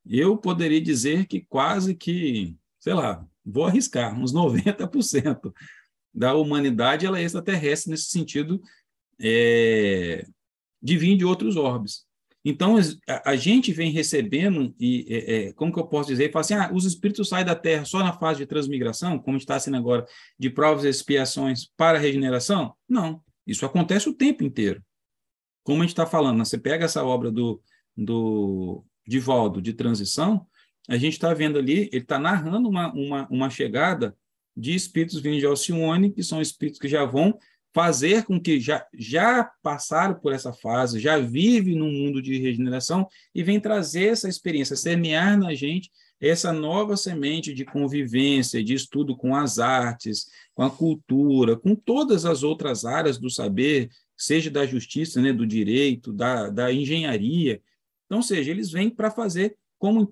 Eu poderia dizer que quase que, sei lá, vou arriscar, uns 90% da humanidade ela é extraterrestre nesse sentido de vir de outros orbes. Então, a gente vem recebendo, como que eu posso dizer? Fala assim, os espíritos saem da Terra só na fase de transmigração, como está sendo agora, de provas e expiações para a regeneração? Não, isso acontece o tempo inteiro. Como a gente está falando, você pega essa obra do Divaldo, de transição, a gente está vendo ali, ele está narrando uma chegada de espíritos vindos de Alcione, que são espíritos que já vão fazer com que já passaram por essa fase, já vivem num mundo de regeneração e vem trazer essa experiência, semear na gente essa nova semente de convivência, de estudo com as artes, com a cultura, com todas as outras áreas do saber, seja da justiça, né, do direito, da engenharia. Então, seja, eles vêm para fazer, como em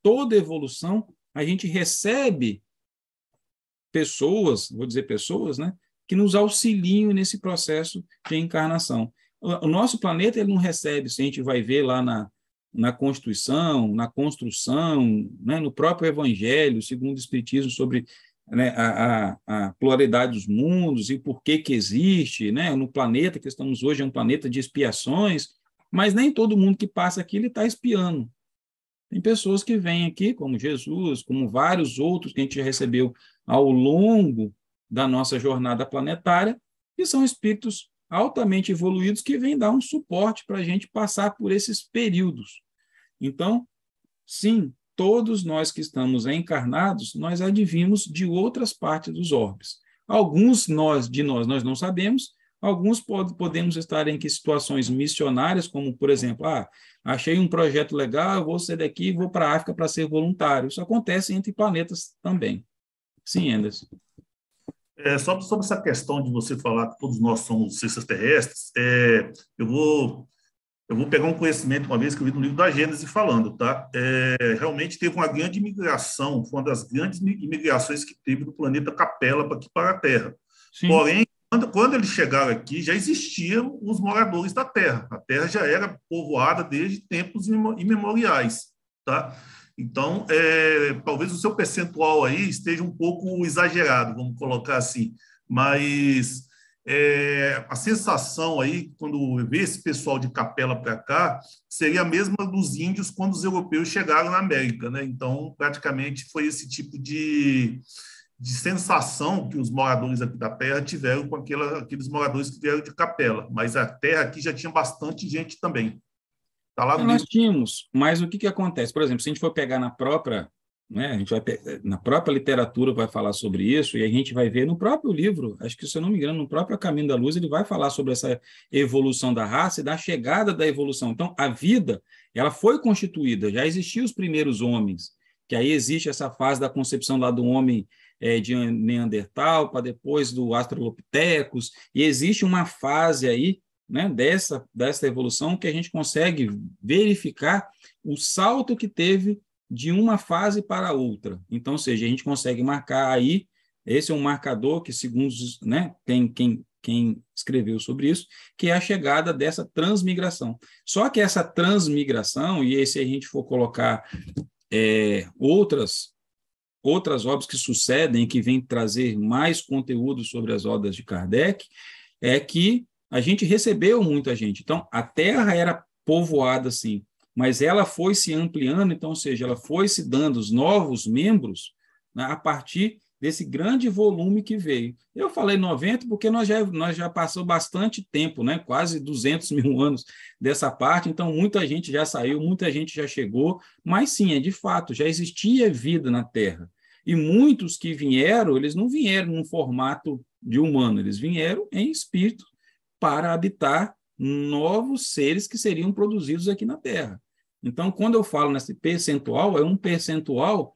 toda evolução, a gente recebe pessoas, vou dizer pessoas, né, que nos auxiliam nesse processo de encarnação. O nosso planeta ele não recebe, se a gente vai ver lá na Constituição, na construção, né, no próprio Evangelho, segundo o Espiritismo, sobre, né, a pluralidade dos mundos e por que existe, né, no planeta que estamos hoje é um planeta de expiações, mas nem todo mundo que passa aqui ele está expiando. Tem pessoas que vêm aqui, como Jesus, como vários outros que a gente já recebeu ao longo da nossa jornada planetária, que são espíritos altamente evoluídos que vêm dar um suporte para a gente passar por esses períodos. Então, sim, todos nós que estamos encarnados, nós advimos de outras partes dos orbes. Alguns de nós não sabemos, alguns podemos estar em situações missionárias, como, por exemplo, achei um projeto legal, eu vou sair daqui e vou para a África para ser voluntário. Isso acontece entre planetas também. Sim, Anderson. Sobre essa questão de você falar que todos nós somos extraterrestres, eu vou pegar um conhecimento, uma vez que eu vi no livro da Gênesis falando, tá? Realmente teve uma grande imigração, foi uma das grandes imigrações que teve no planeta Capela aqui para a Terra. Sim. Porém, quando eles chegaram aqui, já existiam os moradores da Terra. A Terra já era povoada desde tempos imemoriais, tá? Então, talvez o seu percentual aí esteja um pouco exagerado, vamos colocar assim, mas a sensação aí, quando vê esse pessoal de Capela para cá, seria a mesma dos índios quando os europeus chegaram na América, né? Então, praticamente foi esse tipo de sensação que os moradores aqui da Terra tiveram com aqueles moradores que vieram de Capela, mas a Terra aqui já tinha bastante gente também. Tá lá nós tínhamos, mas o que acontece? Por exemplo, se a gente for pegar na própria, né, a gente vai na própria literatura vai falar sobre isso, e a gente vai ver no próprio livro, acho que, se eu não me engano, no próprio Caminho da Luz, ele vai falar sobre essa evolução da raça e da chegada da evolução. Então, a vida, ela foi constituída, já existiam os primeiros homens, que aí existe essa fase da concepção lá do homem de Neandertal, para depois do Australopithecus, e existe uma fase aí, né, dessa evolução que a gente consegue verificar o salto que teve de uma fase para outra. Então, ou seja, a gente consegue marcar aí, esse é um marcador que, segundo, né, tem quem escreveu sobre isso, que é a chegada dessa transmigração. Só que essa transmigração, e se a gente for colocar outras obras que sucedem, que vêm trazer mais conteúdo sobre as obras de Kardec, é que a gente recebeu muita gente. Então, a Terra era povoada, sim, mas ela foi se ampliando, então, ou seja, ela foi se dando os novos membros, né, a partir desse grande volume que veio. Eu falei 90 porque nós já passou bastante tempo, né, quase 200 mil anos dessa parte, então muita gente já saiu, muita gente já chegou, mas sim, de fato, já existia vida na Terra. E muitos que vieram, eles não vieram num formato de humano, eles vieram em espírito, para habitar novos seres que seriam produzidos aqui na Terra. Então, quando eu falo nesse percentual, é um percentual,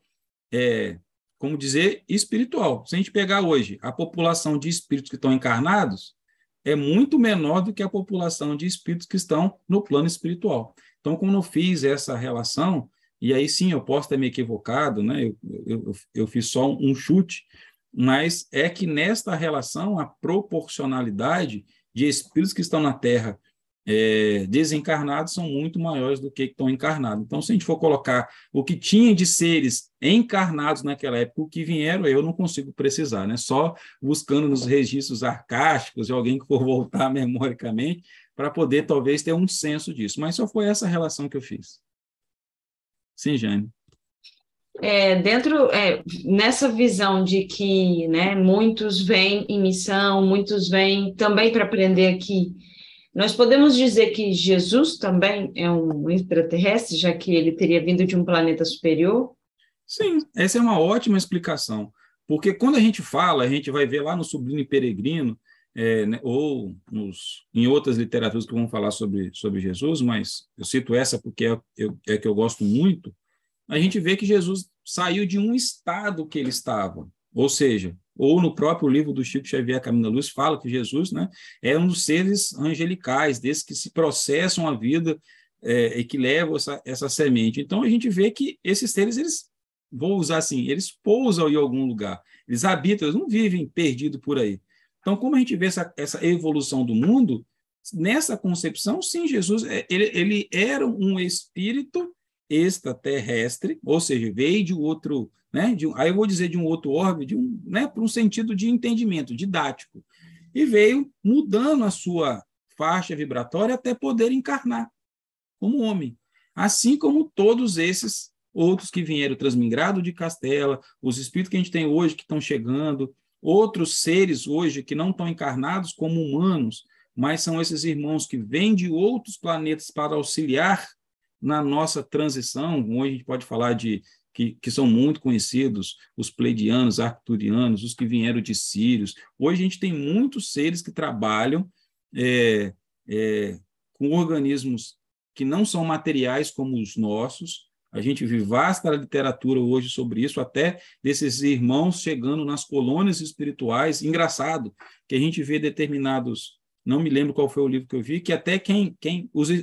como dizer, espiritual. Se a gente pegar hoje a população de espíritos que estão encarnados, é muito menor do que a população de espíritos que estão no plano espiritual. Então, quando eu fiz essa relação, e aí sim, eu posso ter me equivocado, né? Eu fiz só um chute, mas é que nesta relação, a proporcionalidade de espíritos que estão na Terra desencarnados são muito maiores do que estão encarnados. Então, se a gente for colocar o que tinha de seres encarnados naquela época, o que vieram, eu não consigo precisar, né? Só buscando nos registros arcásticos de alguém que for voltar memoricamente para poder, talvez, ter um senso disso. Mas só foi essa relação que eu fiz. Sim, Jane. Nessa visão de que, né, muitos vêm em missão, muitos vêm também para aprender aqui, nós podemos dizer que Jesus também é um extraterrestre, já que ele teria vindo de um planeta superior? Sim, essa é uma ótima explicação, porque quando a gente fala, a gente vai ver lá no Sublime Peregrino, né, ou em outras literaturas que vão falar sobre Jesus, mas eu cito essa porque é que eu gosto muito. a gente vê que Jesus saiu de um estado que ele estava, ou seja, ou no próprio livro do Chico Xavier, Caminho da Luz, fala que Jesus, né, é um dos seres angelicais, desses que se processam a vida e que levam essa semente. Então, a gente vê que esses seres, eles, vou usar assim, eles pousam em algum lugar, eles habitam, eles não vivem perdidos por aí. Então, como a gente vê essa evolução do mundo, nessa concepção, sim, Jesus ele era um espírito extraterrestre, ou seja, veio de outro, né, aí eu vou dizer de um outro orbe, né, para um sentido de entendimento, didático, e veio mudando a sua faixa vibratória até poder encarnar como homem, assim como todos esses outros que vieram transmigrado de Castela, os espíritos que a gente tem hoje que estão chegando, outros seres hoje que não estão encarnados como humanos, mas são esses irmãos que vêm de outros planetas para auxiliar na nossa transição. Hoje a gente pode falar de que são muito conhecidos, os pleidianos, arcturianos, os que vieram de Sírios. Hoje a gente tem muitos seres que trabalham com organismos que não são materiais como os nossos. A gente vê vasta literatura hoje sobre isso, até desses irmãos chegando nas colônias espirituais. Engraçado que a gente vê determinados, não me lembro qual foi o livro que eu vi, que até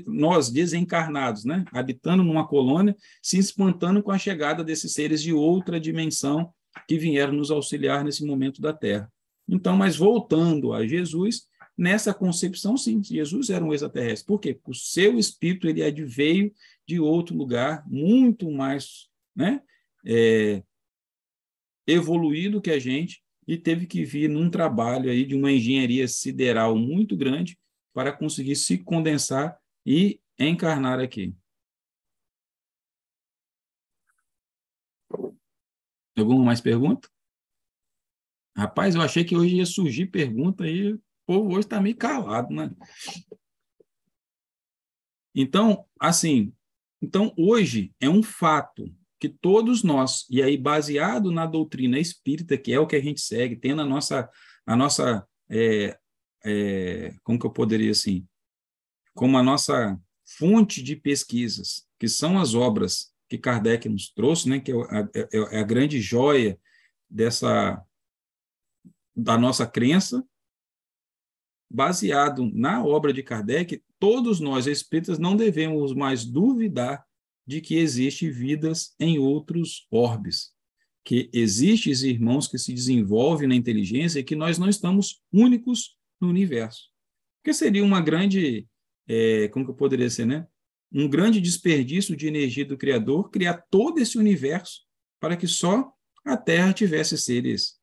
nós desencarnados, né, habitando numa colônia, se espantando com a chegada desses seres de outra dimensão que vieram nos auxiliar nesse momento da Terra. Então, mas voltando a Jesus, nessa concepção, sim, Jesus era um extraterrestre. Por quê? Porque o seu espírito ele veio de outro lugar, muito mais, né, evoluído que a gente, e teve que vir num trabalho aí de uma engenharia sideral muito grande para conseguir se condensar e encarnar aqui. Alguma mais pergunta? Rapaz, eu achei que hoje ia surgir pergunta aí, o povo hoje está meio calado, né? Então, assim, hoje é um fato que todos nós, e aí baseado na doutrina espírita, que é o que a gente segue, tendo a nossa como que eu poderia assim, como a nossa fonte de pesquisas, que são as obras que Kardec nos trouxe, né, que é a grande joia da nossa crença, baseado na obra de Kardec, todos nós espíritas não devemos mais duvidar de que existem vidas em outros orbes, que existem irmãos que se desenvolvem na inteligência e que nós não estamos únicos no universo. Porque seria uma grande, como que eu poderia ser, né? Um grande desperdício de energia do Criador criar todo esse universo para que só a Terra tivesse seres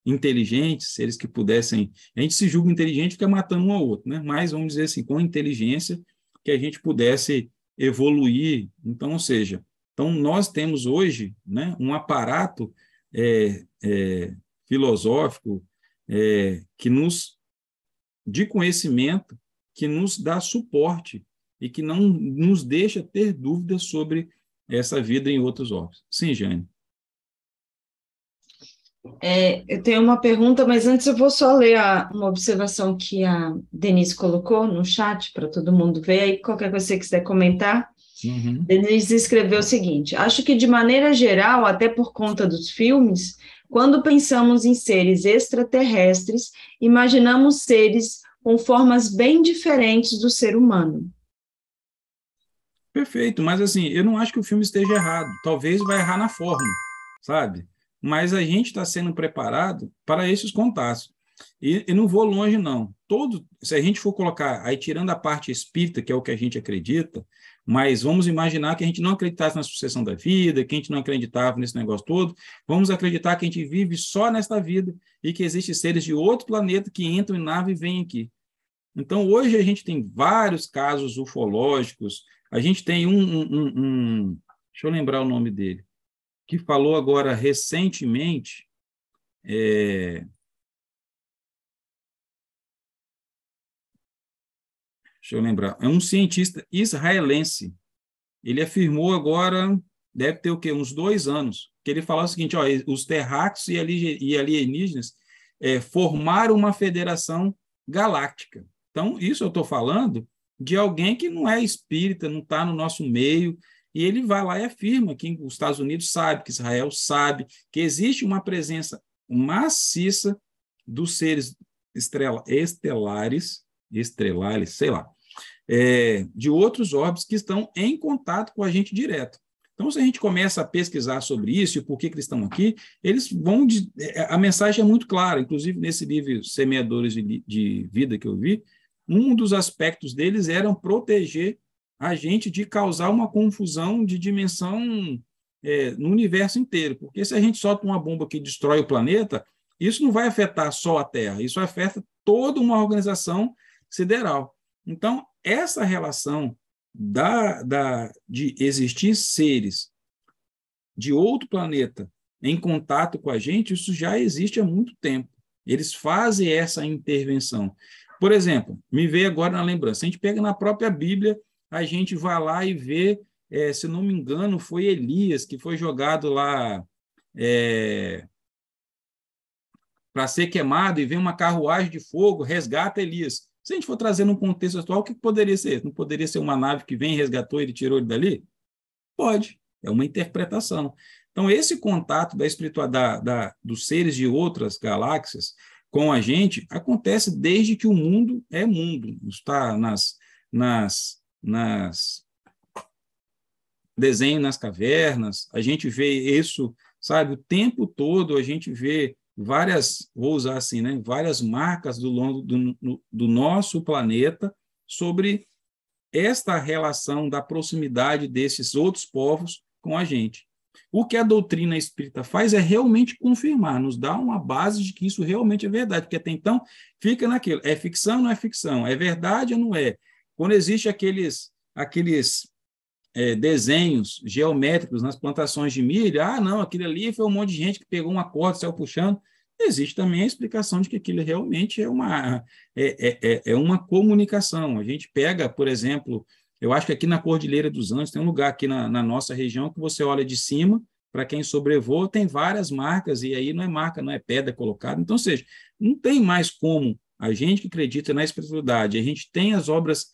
inteligentes, seres que pudessem... A gente se julga inteligente e fica matando um ao outro, né? Mas, vamos dizer assim, com inteligência, que a gente pudesse evoluir. Então, ou seja, nós temos hoje, né, um aparato filosófico de conhecimento que nos dá suporte e que não nos deixa ter dúvidas sobre essa vida em outros orbes. Sim, Jane. Eu tenho uma pergunta, mas antes eu vou só ler uma observação que a Denise colocou no chat para todo mundo ver, aí qualquer coisa que você quiser comentar. Uhum. Denise escreveu o seguinte: acho que de maneira geral, até por conta dos filmes, quando pensamos em seres extraterrestres, imaginamos seres com formas bem diferentes do ser humano. Perfeito, mas assim, eu não acho que o filme esteja errado. Talvez vai errar na forma, sabe? Mas a gente está sendo preparado para esses contatos. E não vou longe, não. Se a gente for colocar, aí tirando a parte espírita, que é o que a gente acredita, mas vamos imaginar que a gente não acreditasse na sucessão da vida, que a gente não acreditava nesse negócio todo, vamos acreditar que a gente vive só nesta vida e que existem seres de outro planeta que entram em nave e vêm aqui. Então, hoje a gente tem vários casos ufológicos, a gente tem deixa eu lembrar o nome dele, que falou agora recentemente, deixa eu lembrar, é um cientista israelense, ele afirmou agora, deve ter o quê? Uns 2 anos, que ele falou o seguinte, ó, os terráqueos e alienígenas formaram uma federação galáctica. Então, isso eu estou falando de alguém que não é espírita, não está no nosso meio, E ele vai lá e afirma que os Estados Unidos sabe, que Israel sabe, que existe uma presença maciça dos seres estelares, sei lá, de outros orbes que estão em contato com a gente direto. Então, se a gente começa a pesquisar sobre isso e por que eles estão aqui, eles vão... A mensagem é muito clara, inclusive nesse livro Semeadores de Vida que eu vi, um dos aspectos deles era proteger a gente de causar uma confusão de dimensão no universo inteiro, porque se a gente solta uma bomba que destrói o planeta, isso não vai afetar só a Terra, isso afeta toda uma organização sideral. Então, essa relação de existir seres de outro planeta em contato com a gente, isso já existe há muito tempo. Eles fazem essa intervenção. Por exemplo, me veio agora na lembrança, a gente pega na própria Bíblia, a gente vai lá e vê, se não me engano, foi Elias que foi jogado lá para ser queimado e vem uma carruagem de fogo, resgata Elias. Se a gente for trazer num contexto atual, o que poderia ser? Não poderia ser uma nave que vem, resgatou ele, tirou ele dali? Pode, é uma interpretação. Então, esse contato da espiritualidade dos seres de outras galáxias com a gente acontece desde que o mundo é mundo. Está desenho nas cavernas, a gente vê isso, sabe, o tempo todo a gente vê várias, vou usar assim, né, várias marcas do longo do nosso planeta sobre esta relação da proximidade desses outros povos com a gente. O que a doutrina espírita faz é realmente confirmar, nos dá uma base de que isso realmente é verdade, porque até então fica naquilo, é ficção ou não é ficção, é verdade ou não é? Quando existe aqueles desenhos geométricos nas plantações de milho, não, aquilo ali foi um monte de gente que pegou uma corda e saiu puxando. Existe também a explicação de que aquilo realmente é uma comunicação. A gente pega, por exemplo, eu acho que aqui na Cordilheira dos Andes tem um lugar aqui na nossa região que você olha de cima, para quem sobrevoa, tem várias marcas, e aí não é marca, não é pedra colocada. Então, ou seja, não tem mais como a gente que acredita na espiritualidade, a gente tem as obras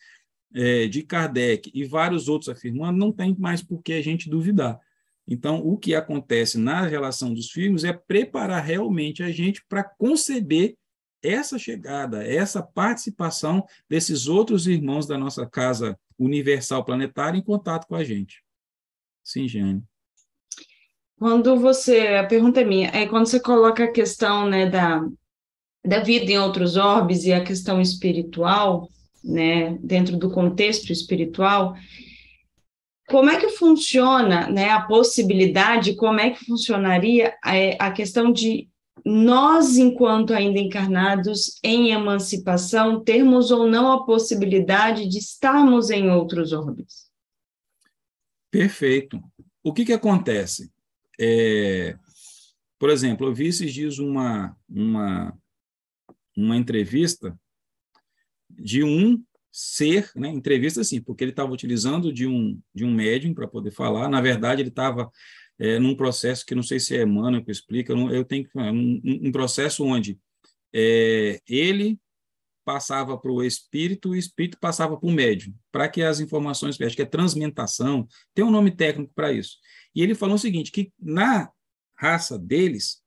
de Kardec e vários outros afirmando, não tem mais por que a gente duvidar. Então, o que acontece na relação dos filhos é preparar realmente a gente para conceber essa chegada, essa participação desses outros irmãos da nossa casa universal planetária em contato com a gente. Sim, Jane. A pergunta é minha, quando você coloca a questão, né, da vida em outros orbes e a questão espiritual, né, dentro do contexto espiritual, como é que funciona, né, a possibilidade, como é que funcionaria a questão de nós, enquanto ainda encarnados em emancipação, termos ou não a possibilidade de estarmos em outros orbes? Perfeito. O que acontece? Por exemplo, eu vi esses dias uma entrevista de um ser, né, entrevista assim, porque ele estava utilizando de um médium para poder falar. Na verdade, ele estava num processo que não sei se é Emmanuel que explica, eu tenho que um processo onde ele passava para o espírito passava para o médium, para que as informações, acho que é transmentação, tem um nome técnico para isso. E ele falou o seguinte, que na raça deles,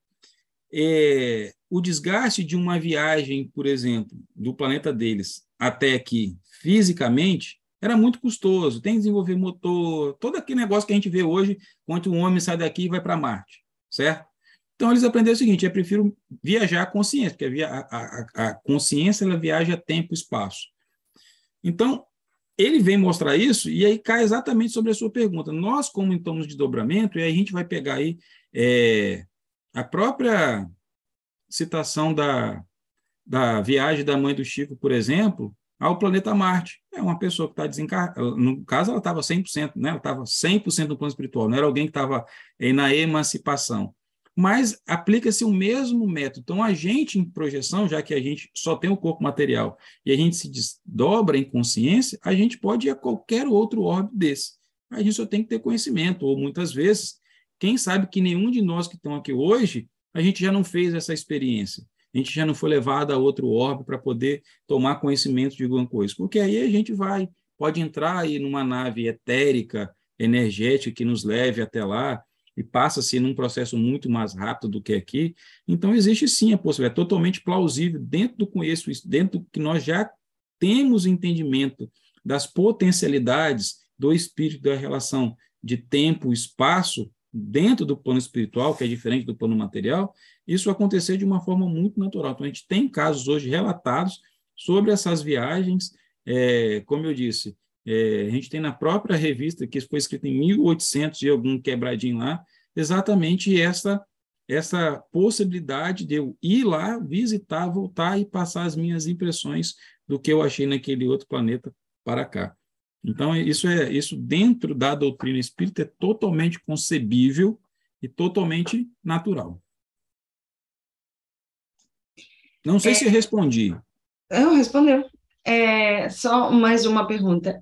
o desgaste de uma viagem, por exemplo, do planeta deles até aqui, fisicamente, era muito custoso. Tem que desenvolver motor, todo aquele negócio que a gente vê hoje, quando um homem sai daqui e vai para Marte, certo? Então, eles aprenderam o seguinte, eu prefiro viajar a consciência, porque a consciência ela viaja tempo e espaço. Então, ele vem mostrar isso, e aí cai exatamente sobre a sua pergunta. Nós, como em termos de dobramento, e aí a gente vai pegar aí a própria citação da viagem da mãe do Chico, por exemplo, ao planeta Marte. É uma pessoa que está desencarnada, no caso ela estava 100%, né? Ela estava 100% no plano espiritual, não era alguém que estava na emancipação. Mas aplica-se o mesmo método. Então, a gente, em projeção, já que a gente só tem o corpo material e a gente se desdobra em consciência, a gente pode ir a qualquer outro orbe desse. A gente só tem que ter conhecimento, ou muitas vezes, quem sabe que nenhum de nós que estão aqui hoje, a gente já não fez essa experiência. A gente já não foi levado a outro orbe para poder tomar conhecimento de alguma coisa. Porque aí a gente pode entrar aí numa nave etérica, energética que nos leve até lá, e passa-se num processo muito mais rápido do que aqui. Então, existe sim a possibilidade, é totalmente plausível, dentro do conhecimento, dentro do que nós já temos entendimento das potencialidades do espírito, da relação de tempo e espaço, dentro do plano espiritual, que é diferente do plano material, isso acontecer de uma forma muito natural. Então, a gente tem casos hoje relatados sobre essas viagens, como eu disse, a gente tem na própria revista, que foi escrita em 1800 e algum quebradinho lá, exatamente essa possibilidade de eu ir lá, visitar, voltar e passar as minhas impressões do que eu achei naquele outro planeta para cá. Então, isso dentro da doutrina espírita é totalmente concebível e totalmente natural. Não sei se respondi. Respondeu. Só mais uma pergunta.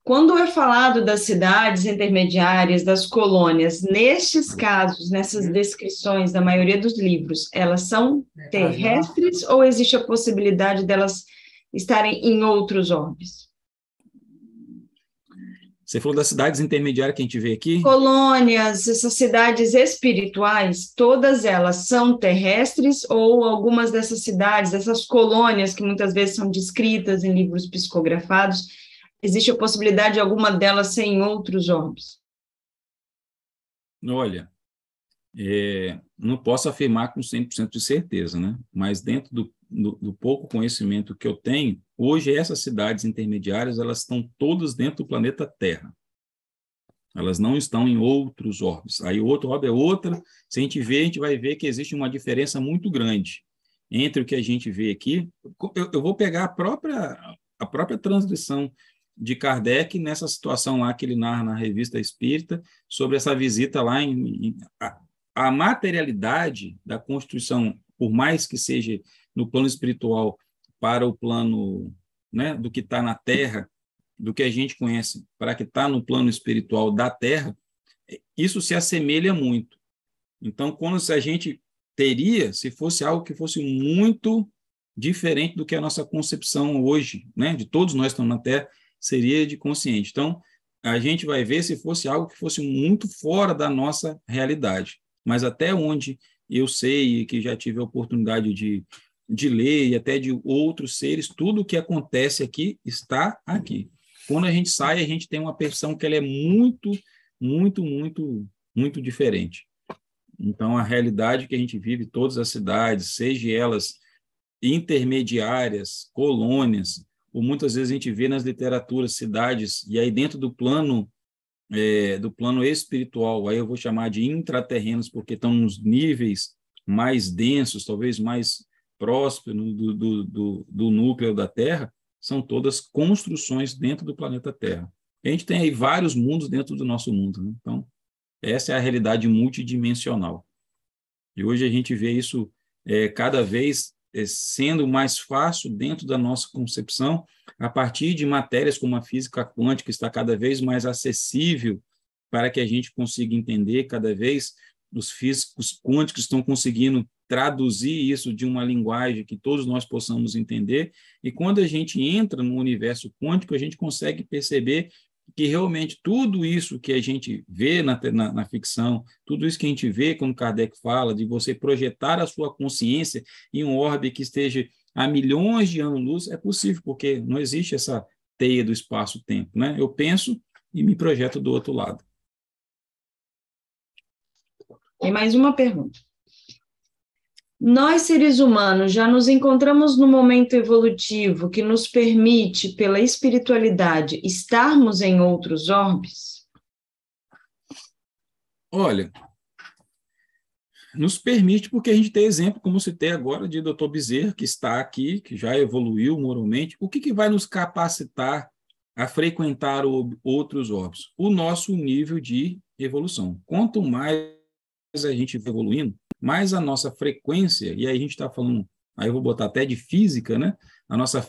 Quando é falado das cidades intermediárias, das colônias, nestes casos, nessas descrições da maioria dos livros, elas são terrestres ou existe a possibilidade delas estarem em outros orbes? Você falou das cidades intermediárias que a gente vê aqui? Colônias, essas cidades espirituais, todas elas são terrestres ou algumas dessas cidades, dessas colônias que muitas vezes são descritas em livros psicografados, existe a possibilidade de alguma delas ser em outros orbes? Olha, não posso afirmar com 100% de certeza, né? Mas dentro do pouco conhecimento que eu tenho, hoje essas cidades intermediárias, elas estão todas dentro do planeta Terra. Elas não estão em outros orbes. Aí o outro orbe é outra. Se a gente ver, a gente vai ver que existe uma diferença muito grande entre o que a gente vê aqui. Eu vou pegar a própria transcrição de Kardec nessa situação lá que ele narra na Revista Espírita, sobre essa visita lá a materialidade da constituição, por mais que seja no plano espiritual para o plano, né, do que está na Terra, do que a gente conhece para que está no plano espiritual da Terra, isso se assemelha muito. Então, quando a gente teria, se fosse algo que fosse muito diferente do que a nossa concepção hoje, né, de todos nós que estamos na Terra, seria de consciente. Então, a gente vai ver se fosse algo que fosse muito fora da nossa realidade. Mas até onde eu sei, que já tive a oportunidade de ler, e até de outros seres, tudo o que acontece aqui está aqui. Quando a gente sai, a gente tem uma percepção que ela é muito, muito, muito, muito diferente. Então, a realidade que a gente vive, todas as cidades, seja elas intermediárias, colônias, ou muitas vezes a gente vê nas literaturas cidades, e aí dentro do plano espiritual, aí eu vou chamar de intraterrenos, porque estão nos níveis mais densos, talvez mais próximos do núcleo da Terra, são todas construções dentro do planeta Terra. A gente tem aí vários mundos dentro do nosso mundo, né? Então, essa é a realidade multidimensional. E hoje a gente vê isso cada vez sendo mais fácil dentro da nossa concepção, a partir de matérias como a física quântica, que está cada vez mais acessível para que a gente consiga entender. Cada vez os físicos quânticos estão conseguindo traduzir isso de uma linguagem que todos nós possamos entender, e quando a gente entra no universo quântico, a gente consegue perceber que realmente tudo isso que a gente vê na ficção, tudo isso que a gente vê, como Kardec fala, de você projetar a sua consciência em um orbe que esteja a milhões de anos-luz, é possível, porque não existe essa teia do espaço-tempo, né? Eu penso e me projeto do outro lado. Tem mais uma pergunta. Nós, seres humanos, já nos encontramos no momento evolutivo que nos permite, pela espiritualidade, estarmos em outros orbes? Olha, nos permite, porque a gente tem exemplo, como citei agora, de Dr. Bezerra, que está aqui, que já evoluiu moralmente. O que vai nos capacitar a frequentar outros orbes? O nosso nível de evolução. Quanto mais a gente vai evoluindo, mais a nossa frequência, e aí a gente está falando, aí eu vou botar até de física, né? A nossa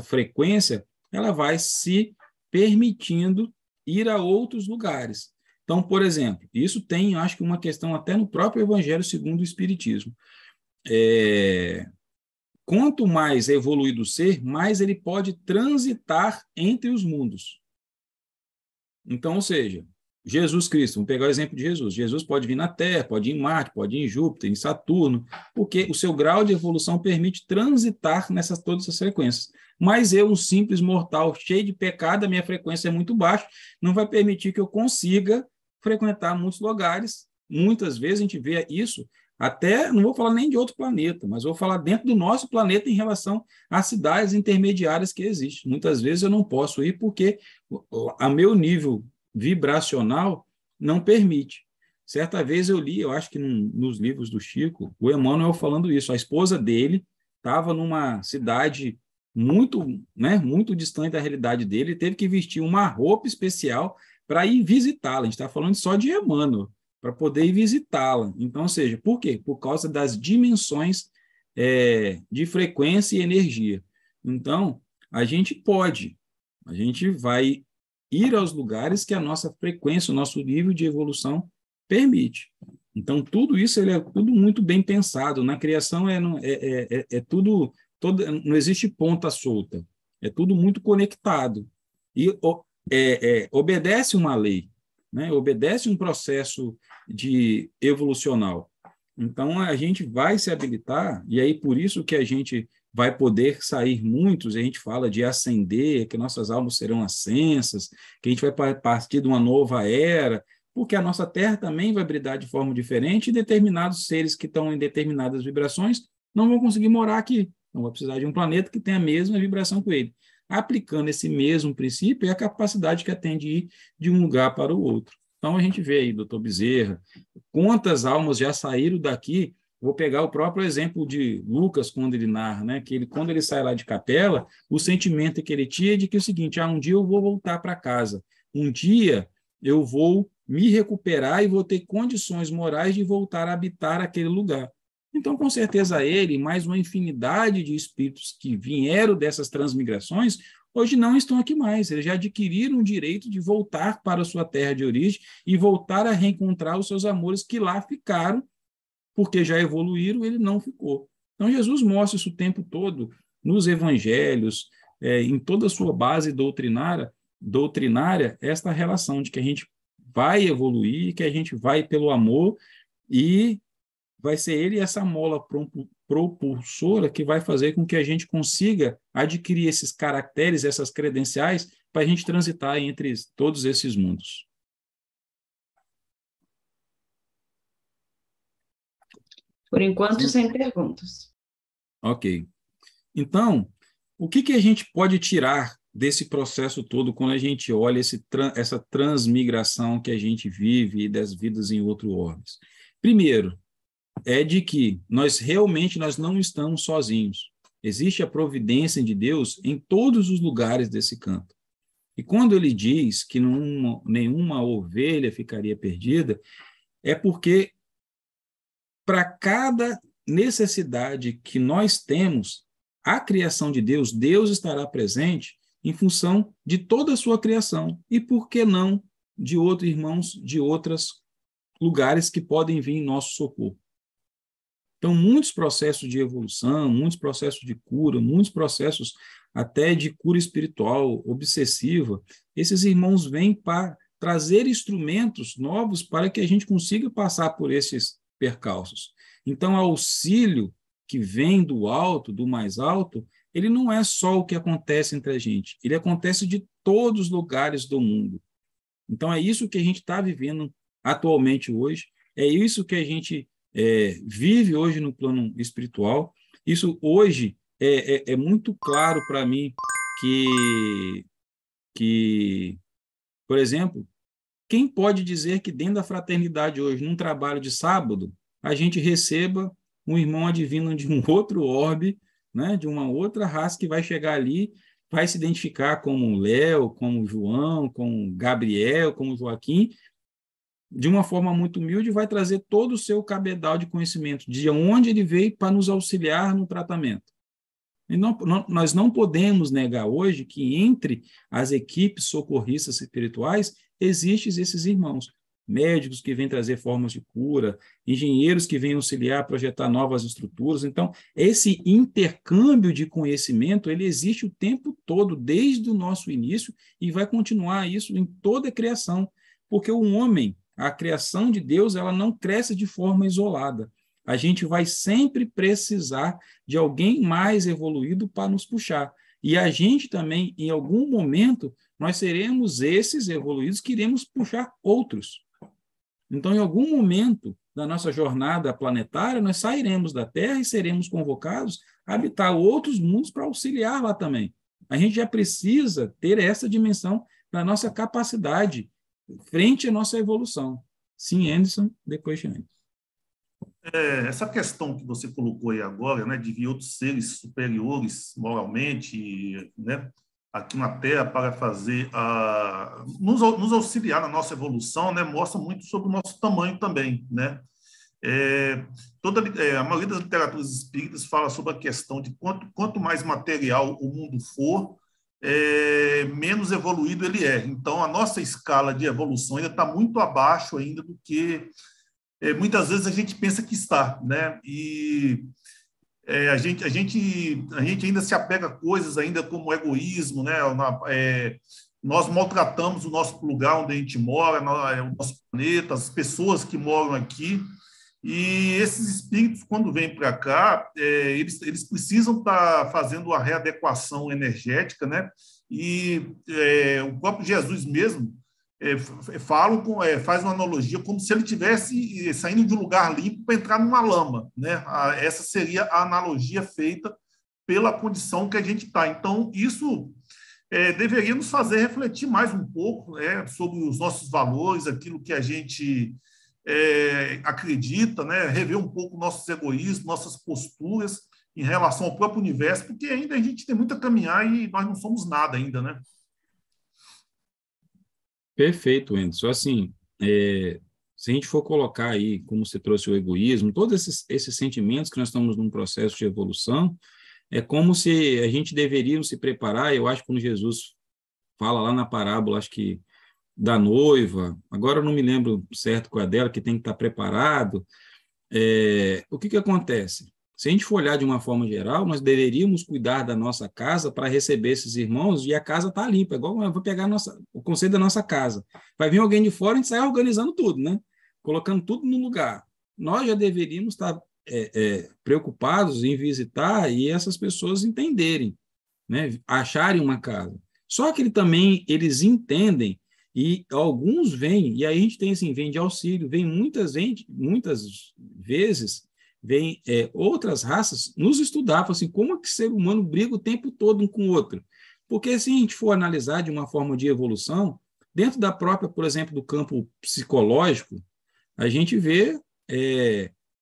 frequência, ela vai se permitindo ir a outros lugares. Então, por exemplo, isso tem, acho que uma questão até no próprio Evangelho segundo o Espiritismo. Quanto mais é evoluído o ser, mais ele pode transitar entre os mundos. Então, ou seja, Jesus Cristo, vamos pegar o exemplo de Jesus. Jesus pode vir na Terra, pode ir em Marte, pode ir em Júpiter, em Saturno, porque o seu grau de evolução permite transitar nessas todas essas frequências. Mas eu, um simples mortal, cheio de pecado, a minha frequência é muito baixa, não vai permitir que eu consiga frequentar muitos lugares. Muitas vezes a gente vê isso, até, não vou falar nem de outro planeta, mas vou falar dentro do nosso planeta em relação às cidades intermediárias que existem. Muitas vezes eu não posso ir porque a meu nível vibracional não permite. Certa vez eu li, eu acho que nos livros do Chico, o Emmanuel falando isso. A esposa dele estava numa cidade muito, né, muito distante da realidade dele, teve que vestir uma roupa especial para ir visitá-la. A gente está falando só de Emmanuel, para poder ir visitá-la. Então, ou seja, por quê? Por causa das dimensões de frequência e energia. Então, a gente vai ir aos lugares que a nossa frequência, o nosso nível de evolução permite. Então, tudo isso é tudo muito bem pensado. Na criação tudo, não existe ponta solta. É tudo muito conectado. E obedece uma lei, né? Obedece um processo de evolucional. Então, a gente vai se habilitar, e aí por isso que a gente vai poder sair muitos, a gente fala de ascender, que nossas almas serão ascensas, que a gente vai partir de uma nova era, porque a nossa Terra também vai brilhar de forma diferente, e determinados seres que estão em determinadas vibrações não vão conseguir morar aqui, não vai precisar de um planeta que tenha a mesma vibração com ele. Aplicando esse mesmo princípio, é a capacidade que tem de ir de um lugar para o outro. Então, a gente vê aí, doutor Bezerra, quantas almas já saíram daqui. Vou pegar o próprio exemplo de Lucas, quando ele narra, né? Que quando ele sai lá de Capela, o sentimento que ele tinha é de que é o seguinte: um dia eu vou voltar para casa, um dia eu vou me recuperar e vou ter condições morais de voltar a habitar aquele lugar. Então, com certeza, ele, mais uma infinidade de espíritos que vieram dessas transmigrações, hoje não estão aqui mais. Eles já adquiriram o direito de voltar para a sua terra de origem e voltar a reencontrar os seus amores que lá ficaram, porque já evoluíram, ele não ficou. Então, Jesus mostra isso o tempo todo nos evangelhos, em toda a sua base doutrinária, esta relação de que a gente vai evoluir, que a gente vai pelo amor, e vai ser ele essa mola propulsora que vai fazer com que a gente consiga adquirir esses caracteres, essas credenciais, para a gente transitar entre todos esses mundos. Por enquanto, sem perguntas. Ok. Então, o que a gente pode tirar desse processo todo quando a gente olha essa transmigração que a gente vive das vidas em outros orbes? Primeiro, é de que nós não estamos sozinhos. Existe a providência de Deus em todos os lugares desse campo. E quando ele diz que nenhuma ovelha ficaria perdida, é porque para cada necessidade que nós temos, a criação de Deus, Deus estará presente em função de toda a sua criação. E por que não de outros irmãos de outros lugares que podem vir em nosso socorro? Então, muitos processos de evolução, muitos processos de cura, muitos processos até de cura espiritual obsessiva, esses irmãos vêm para trazer instrumentos novos para que a gente consiga passar por esses percalços. Então, o auxílio que vem do alto, do mais alto, ele não é só o que acontece entre a gente, ele acontece de todos os lugares do mundo. Então, é isso que a gente está vivendo atualmente hoje, é isso que a gente vive hoje no plano espiritual. Isso hoje é muito claro para mim que, por exemplo, quem pode dizer que dentro da fraternidade hoje, num trabalho de sábado, a gente receba um irmão advindo de um outro orbe, né, de uma outra raça que vai chegar ali, vai se identificar como Léo, como João, como Gabriel, como Joaquim, de uma forma muito humilde, vai trazer todo o seu cabedal de conhecimento, de onde ele veio para nos auxiliar no tratamento. E nós não podemos negar hoje que entre as equipes socorristas espirituais existem esses irmãos. médicos que vêm trazer formas de cura, engenheiros que vêm auxiliar a projetar novas estruturas. Então, esse intercâmbio de conhecimento, ele existe o tempo todo, desde o nosso início, e vai continuar isso em toda a criação, porque o homem, a criação de Deus, ela não cresce de forma isolada. A gente vai sempre precisar de alguém mais evoluído para nos puxar. E a gente também, em algum momento, nós seremos esses evoluídos que iremos puxar outros. Então, em algum momento da nossa jornada planetária, nós sairemos da Terra e seremos convocados a habitar outros mundos para auxiliar lá também. A gente já precisa ter essa dimensão da nossa capacidade frente à nossa evolução. Sim, Anderson, depois Xande. Essa questão que você colocou aí agora, né, de vir outros seres superiores moralmente, né, aqui na Terra para fazer nos auxiliar na nossa evolução, né, mostra muito sobre o nosso tamanho também, né? A maioria das literaturas espíritas fala sobre a questão de quanto mais material o mundo for, menos evoluído ele é. Então, a nossa escala de evolução ainda está muito abaixo ainda do que muitas vezes a gente pensa que está, né? E a gente ainda se apega a coisas ainda como egoísmo, né? Nós maltratamos o nosso lugar onde a gente mora, o nosso planeta, as pessoas que moram aqui. E esses espíritos, quando vêm para cá, eles precisam estar fazendo a readequação energética, né? E o próprio Jesus mesmo faz uma analogia como se ele tivesse saindo de um lugar limpo para entrar numa lama, né? Essa seria a analogia feita pela condição que a gente está. Então, isso deveria nos fazer refletir mais um pouco, sobre os nossos valores, aquilo que a gente acredita, né? Rever um pouco nossos egoísmos, nossas posturas em relação ao próprio universo, porque ainda a gente tem muito a caminhar e nós não somos nada ainda, né? Perfeito, Anderson. Assim, se a gente for colocar aí, como você trouxe o egoísmo, todos esses sentimentos que nós estamos num processo de evolução, é como se a gente deveria se preparar. Eu acho que quando Jesus fala lá na parábola, acho que da noiva, agora eu não me lembro certo qual é dela, que tem que estar preparado. O que acontece? Se a gente for olhar de uma forma geral, nós deveríamos cuidar da nossa casa para receber esses irmãos e a casa está limpa. É igual eu vou pegar o conceito da nossa casa. Vai vir alguém de fora, a gente sai organizando tudo, né? Colocando tudo no lugar. Nós já deveríamos estar preocupados em visitar e essas pessoas entenderem, né? Acharem uma casa. Só que eles entendem e alguns vêm, e aí a gente tem assim, vem de auxílio, vem muitas vezes vem outras raças nos estudar, assim, como é que o ser humano briga o tempo todo um com o outro. Porque se a gente for analisar de uma forma de evolução, dentro da própria, por exemplo, do campo psicológico, a gente vê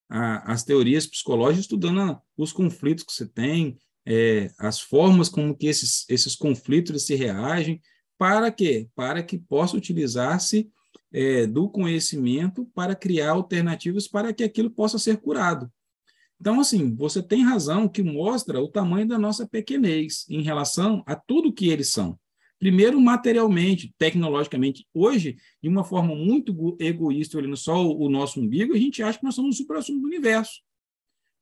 as teorias psicológicas estudando os conflitos que você tem, as formas como que esses conflitos se reagem, para quê? Para que possa utilizar-se do conhecimento para criar alternativas para que aquilo possa ser curado. Então, assim, você tem razão que mostra o tamanho da nossa pequenez em relação a tudo que eles são. Primeiro, materialmente, tecnologicamente. Hoje, de uma forma muito egoísta, olhando só o nosso umbigo, a gente acha que nós somos o supra-sumo do universo.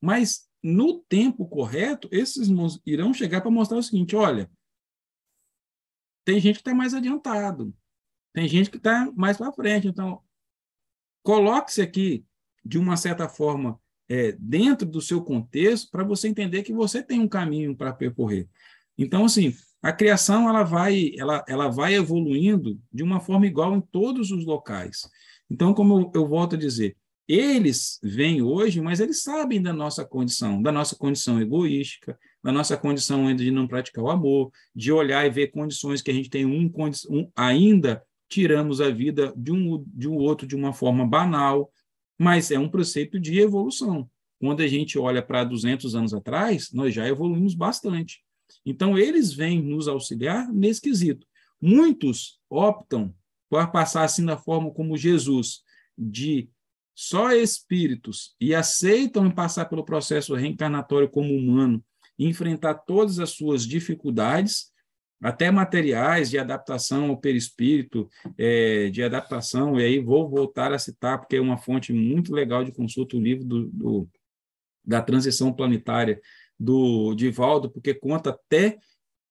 Mas, no tempo correto, esses irmãos irão chegar para mostrar o seguinte, olha, tem gente que está mais adiantado, tem gente que está mais para frente. Então, coloque-se aqui, de uma certa forma, dentro do seu contexto, para você entender que você tem um caminho para percorrer. Então, assim, a criação ela vai evoluindo de uma forma igual em todos os locais. Então, como eu volto a dizer, eles vêm hoje, mas eles sabem da nossa condição egoística, da nossa condição ainda de não praticar o amor, de olhar e ver condições que a gente tem ainda tiramos a vida de um outro de uma forma banal, mas é um preceito de evolução. Quando a gente olha para 200 anos atrás, nós já evoluímos bastante. Então, eles vêm nos auxiliar nesse quesito. Muitos optam por passar assim da forma como Jesus, de só espíritos, e aceitam passar pelo processo reencarnatório como humano, enfrentar todas as suas dificuldades, até materiais de adaptação ao perispírito, de adaptação, e aí vou voltar a citar, porque é uma fonte muito legal de consulta, o livro da transição planetária do Divaldo, porque conta até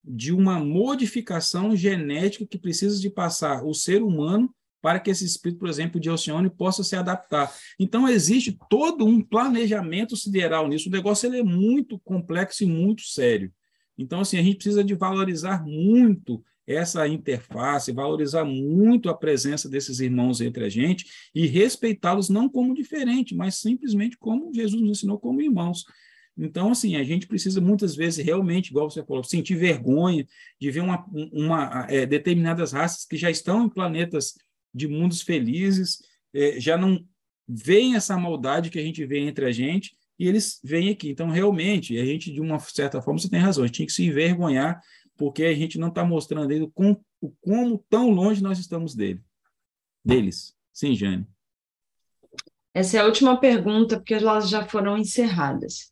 de uma modificação genética que precisa de passar o ser humano para que esse espírito, por exemplo, de Alcione, possa se adaptar. Então, existe todo um planejamento sideral nisso. O negócio ele é muito complexo e muito sério. Então, assim, a gente precisa de valorizar muito essa interface, valorizar muito a presença desses irmãos entre a gente e respeitá-los não como diferente, mas simplesmente como Jesus nos ensinou, como irmãos. Então, assim, a gente precisa muitas vezes realmente, igual você falou, sentir vergonha de ver determinadas raças que já estão em planetas de mundos felizes, já não veem essa maldade que a gente vê entre a gente, e eles vêm aqui. Então, realmente, a gente, de uma certa forma, você tem razão, a gente tinha que se envergonhar, porque a gente não está mostrando ele como tão longe nós estamos deles. Sim, Jane. Essa é a última pergunta, porque elas já foram encerradas.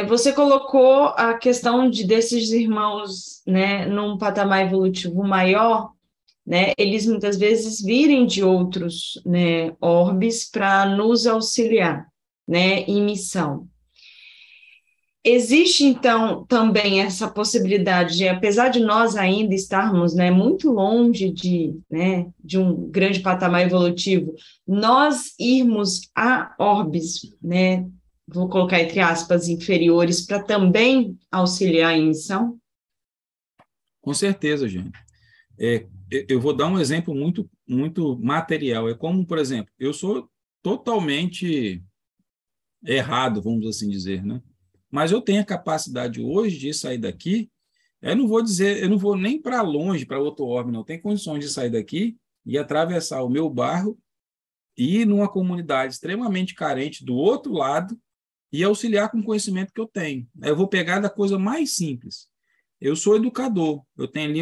Você colocou a questão desses irmãos, né, num patamar evolutivo maior, né, eles muitas vezes virem de outros, né, orbes para nos auxiliar, né, em missão. Existe, então, também essa possibilidade de, apesar de nós ainda estarmos, né, muito longe né, de um grande patamar evolutivo, nós irmos a orbes, né, vou colocar entre aspas, inferiores, para também auxiliar em missão? Com certeza, gente. Eu vou dar um exemplo muito, muito material. É como, por exemplo, eu sou totalmente errado, vamos assim dizer, né? Mas eu tenho a capacidade hoje de sair daqui. Eu não vou nem para longe, para outro orbe, não. Eu tenho condições de sair daqui e atravessar o meu bairro e ir numa comunidade extremamente carente do outro lado e auxiliar com o conhecimento que eu tenho. Eu vou pegar da coisa mais simples. Eu sou educador, eu tenho ali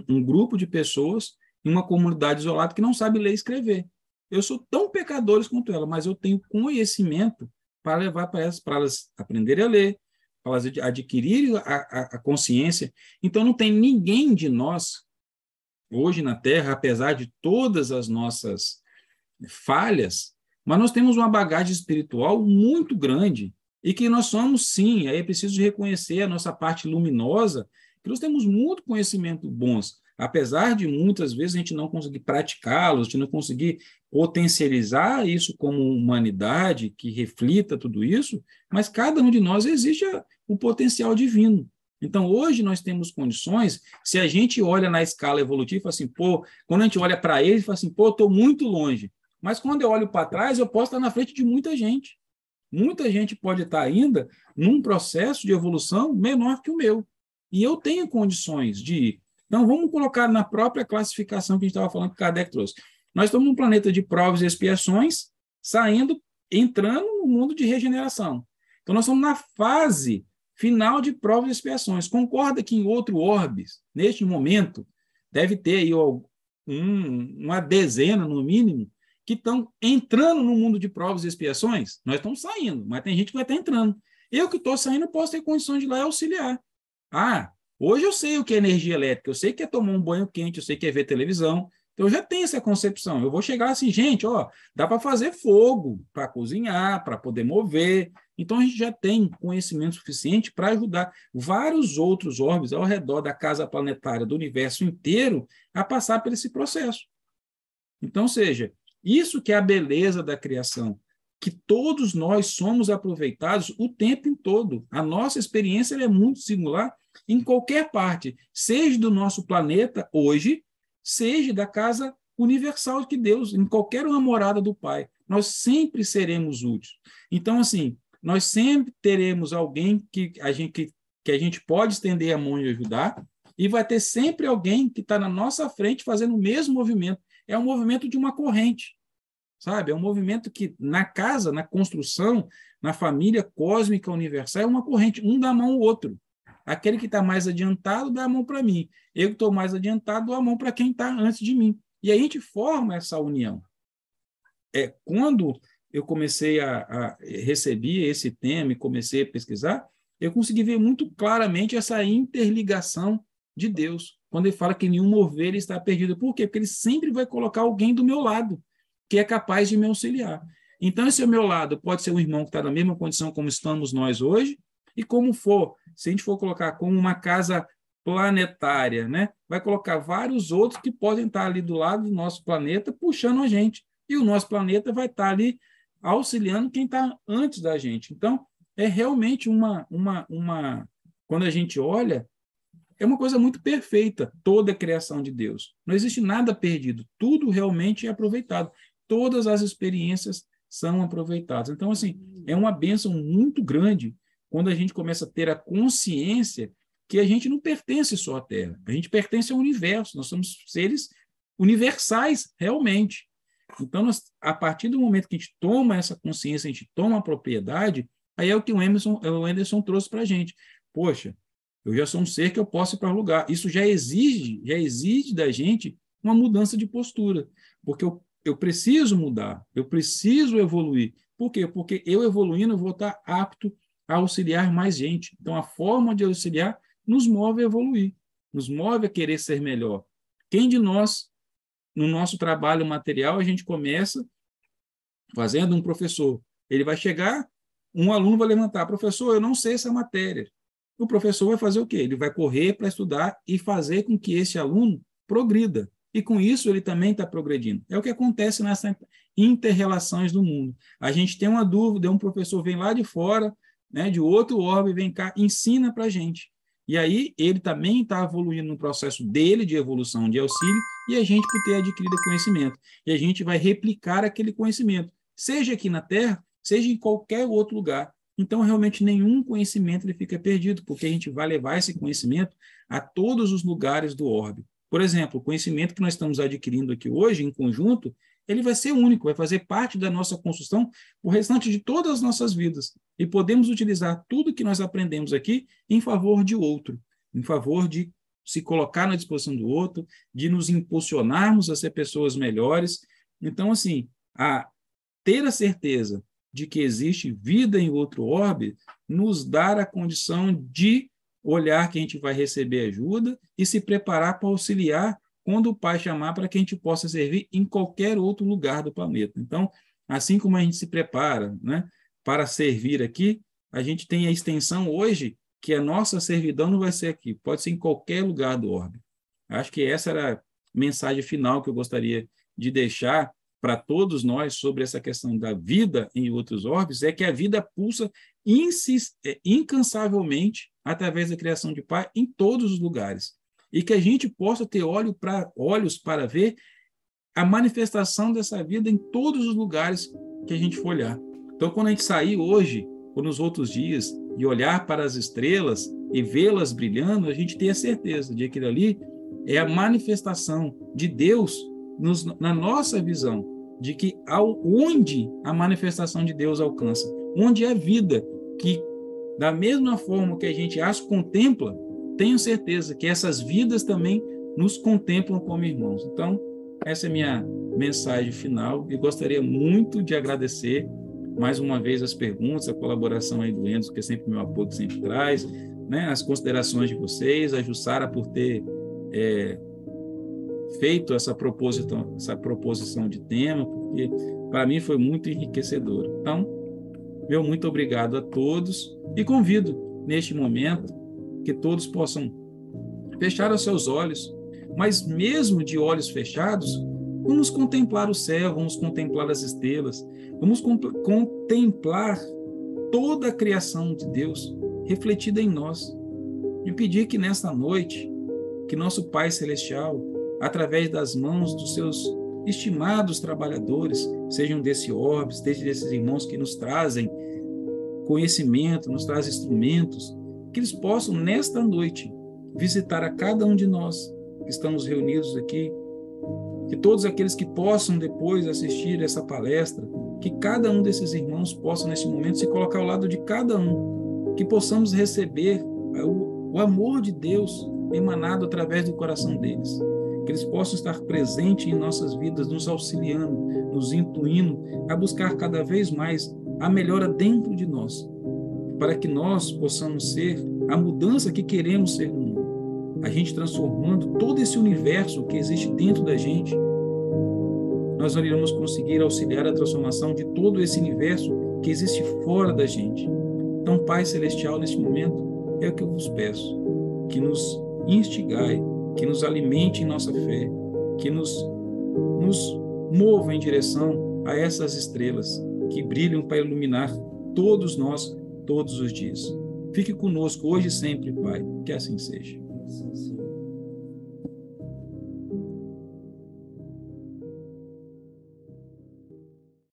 um grupo de pessoas em uma comunidade isolada que não sabe ler e escrever. Eu sou tão pecadores quanto ela, mas eu tenho conhecimento para levar para elas aprenderem a ler, para elas adquirirem a consciência. Então, não tem ninguém de nós, hoje na Terra, apesar de todas as nossas falhas, mas nós temos uma bagagem espiritual muito grande e que nós somos, sim, aí é preciso reconhecer a nossa parte luminosa, que nós temos muito conhecimento bons, apesar de muitas vezes a gente não conseguir praticá-los, a gente não conseguir potencializar isso como humanidade que reflita tudo isso, mas cada um de nós exige o potencial divino. Então, hoje nós temos condições, se a gente olha na escala evolutiva, fala assim, quando a gente olha para ele, fala assim, estou muito longe. Mas quando eu olho para trás, eu posso estar na frente de muita gente. Muita gente pode estar ainda num processo de evolução menor que o meu. E eu tenho condições de ir. Então, vamos colocar na própria classificação que a gente estava falando que Kardec trouxe. Nós estamos num planeta de provas e expiações, entrando no mundo de regeneração. Então, nós estamos na fase final de provas e expiações. Concorda que em outro orbe, neste momento, deve ter aí uma dezena, no mínimo, que estão entrando no mundo de provas e expiações? Nós estamos saindo, mas tem gente que vai estar entrando. Eu que estou saindo, posso ter condições de ir lá e auxiliar. Hoje eu sei o que é energia elétrica, eu sei que é tomar um banho quente, eu sei que é ver televisão, então eu já tenho essa concepção. Eu vou chegar assim, gente, dá para fazer fogo, para cozinhar, para poder mover. Então a gente já tem conhecimento suficiente para ajudar vários outros orbes ao redor da casa planetária do universo inteiro a passar por esse processo. Então, isso que é a beleza da criação, que todos nós somos aproveitados o tempo todo. A nossa experiência é muito singular em qualquer parte, seja do nosso planeta hoje, seja da casa universal de Deus, em qualquer uma morada do Pai. Nós sempre seremos úteis. Então, assim, nós sempre teremos alguém que a gente pode estender a mão e ajudar, e vai ter sempre alguém que está na nossa frente fazendo o mesmo movimento. É um movimento de uma corrente, sabe? É um movimento que, na casa, na construção, na família cósmica universal, é uma corrente, um dá a mão ao outro. Aquele que está mais adiantado dá a mão para mim. Eu que estou mais adiantado dou a mão para quem está antes de mim. E aí a gente forma essa união. Quando eu comecei a receber esse tema e comecei a pesquisar, eu consegui ver muito claramente essa interligação de Deus, quando ele fala que nenhuma ovelha está perdida. Por quê? Porque ele sempre vai colocar alguém do meu lado, que é capaz de me auxiliar. Então, esse meu lado pode ser um irmão que está na mesma condição como estamos nós hoje, e como for, se a gente for colocar como uma casa planetária, né? Vai colocar vários outros que podem estar ali do lado do nosso planeta, puxando a gente. E o nosso planeta vai estar ali auxiliando quem está antes da gente. Então, é realmente quando a gente olha, é uma coisa muito perfeita, toda a criação de Deus. Não existe nada perdido, tudo realmente é aproveitado. Todas as experiências são aproveitadas. Então, assim, é uma bênção muito grande quando a gente começa a ter a consciência que a gente não pertence só à Terra, a gente pertence ao universo, nós somos seres universais, realmente. Então, a partir do momento que a gente toma essa consciência, a gente toma a propriedade, aí é o que o Anderson trouxe para a gente. Poxa, eu já sou um ser que eu posso ir para lugar. Isso já exige da gente uma mudança de postura, porque eu preciso mudar, eu preciso evoluir. Por quê? Porque eu evoluindo, eu vou estar apto a auxiliar mais gente. Então, a forma de auxiliar nos move a evoluir, nos move a querer ser melhor. Quem de nós, no nosso trabalho material, a gente começa fazendo um professor. Ele vai chegar, um aluno vai levantar, professor, eu não sei essa matéria. O professor vai fazer o quê? Ele vai correr para estudar e fazer com que esse aluno progrida. E com isso ele também está progredindo. É o que acontece nessas inter-relações do mundo. A gente tem uma dúvida, um professor vem lá de fora, né, de outro orbe, vem cá, ensina para a gente. E aí ele também está evoluindo no processo dele de evolução, de auxílio, e a gente por ter adquirido conhecimento. E a gente vai replicar aquele conhecimento, seja aqui na Terra, seja em qualquer outro lugar. Então, realmente, nenhum conhecimento ele fica perdido, porque a gente vai levar esse conhecimento a todos os lugares do orbe. Por exemplo, o conhecimento que nós estamos adquirindo aqui hoje, em conjunto, ele vai ser único, vai fazer parte da nossa construção o restante de todas as nossas vidas. E podemos utilizar tudo que nós aprendemos aqui em favor de outro, em favor de se colocar na disposição do outro, de nos impulsionarmos a ser pessoas melhores. Então, assim, ter a certeza de que existe vida em outro orbe nos dá a condição de olhar que a gente vai receber ajuda e se preparar para auxiliar quando o Pai chamar para que a gente possa servir em qualquer outro lugar do planeta. Então, assim como a gente se prepara, né, para servir aqui, a gente tem a extensão hoje que a nossa servidão não vai ser aqui, pode ser em qualquer lugar do orbe. Acho que essa era a mensagem final que eu gostaria de deixar para todos nós sobre essa questão da vida em outros orbes, é que a vida pulsa incansavelmente através da criação de Pai em todos os lugares. E que a gente possa ter olhos para ver a manifestação dessa vida em todos os lugares que a gente for olhar. Então, quando a gente sair hoje, ou nos outros dias, e olhar para as estrelas e vê-las brilhando, a gente tem a certeza de que aquilo ali é a manifestação de Deus na nossa visão, de que onde a manifestação de Deus alcança, onde é vida, que da mesma forma que a gente as contempla, tenho certeza que essas vidas também nos contemplam como irmãos. Então, essa é a minha mensagem final e gostaria muito de agradecer mais uma vez as perguntas, a colaboração aí do Enzo, que é sempre meu apoio, que sempre traz, né, as considerações de vocês, a Jussara por ter feito essa proposição de tema, porque para mim foi muito enriquecedor. Então, meu muito obrigado a todos e convido, neste momento, que todos possam fechar os seus olhos, mas mesmo de olhos fechados, vamos contemplar o céu, vamos contemplar as estrelas, vamos contemplar toda a criação de Deus refletida em nós. E pedir que nesta noite, que nosso Pai Celestial, através das mãos dos seus estimados trabalhadores, sejam desse orbe, sejam desses irmãos que nos trazem conhecimento, nos trazem instrumentos, que eles possam, nesta noite, visitar a cada um de nós que estamos reunidos aqui, que todos aqueles que possam depois assistir essa palestra, que cada um desses irmãos possa, nesse momento, se colocar ao lado de cada um, que possamos receber o amor de Deus emanado através do coração deles, que eles possam estar presentes em nossas vidas, nos auxiliando, nos intuindo a buscar cada vez mais a melhora dentro de nós, para que nós possamos ser a mudança que queremos ser no mundo, a gente transformando todo esse universo que existe dentro da gente, nós iremos conseguir auxiliar a transformação de todo esse universo que existe fora da gente. Então, Pai Celestial, neste momento, é o que eu vos peço, que nos instigai, que nos alimente em nossa fé, que nos mova em direção a essas estrelas que brilham para iluminar todos nós, todos os dias. Fique conosco hoje e sempre, Pai, que assim seja.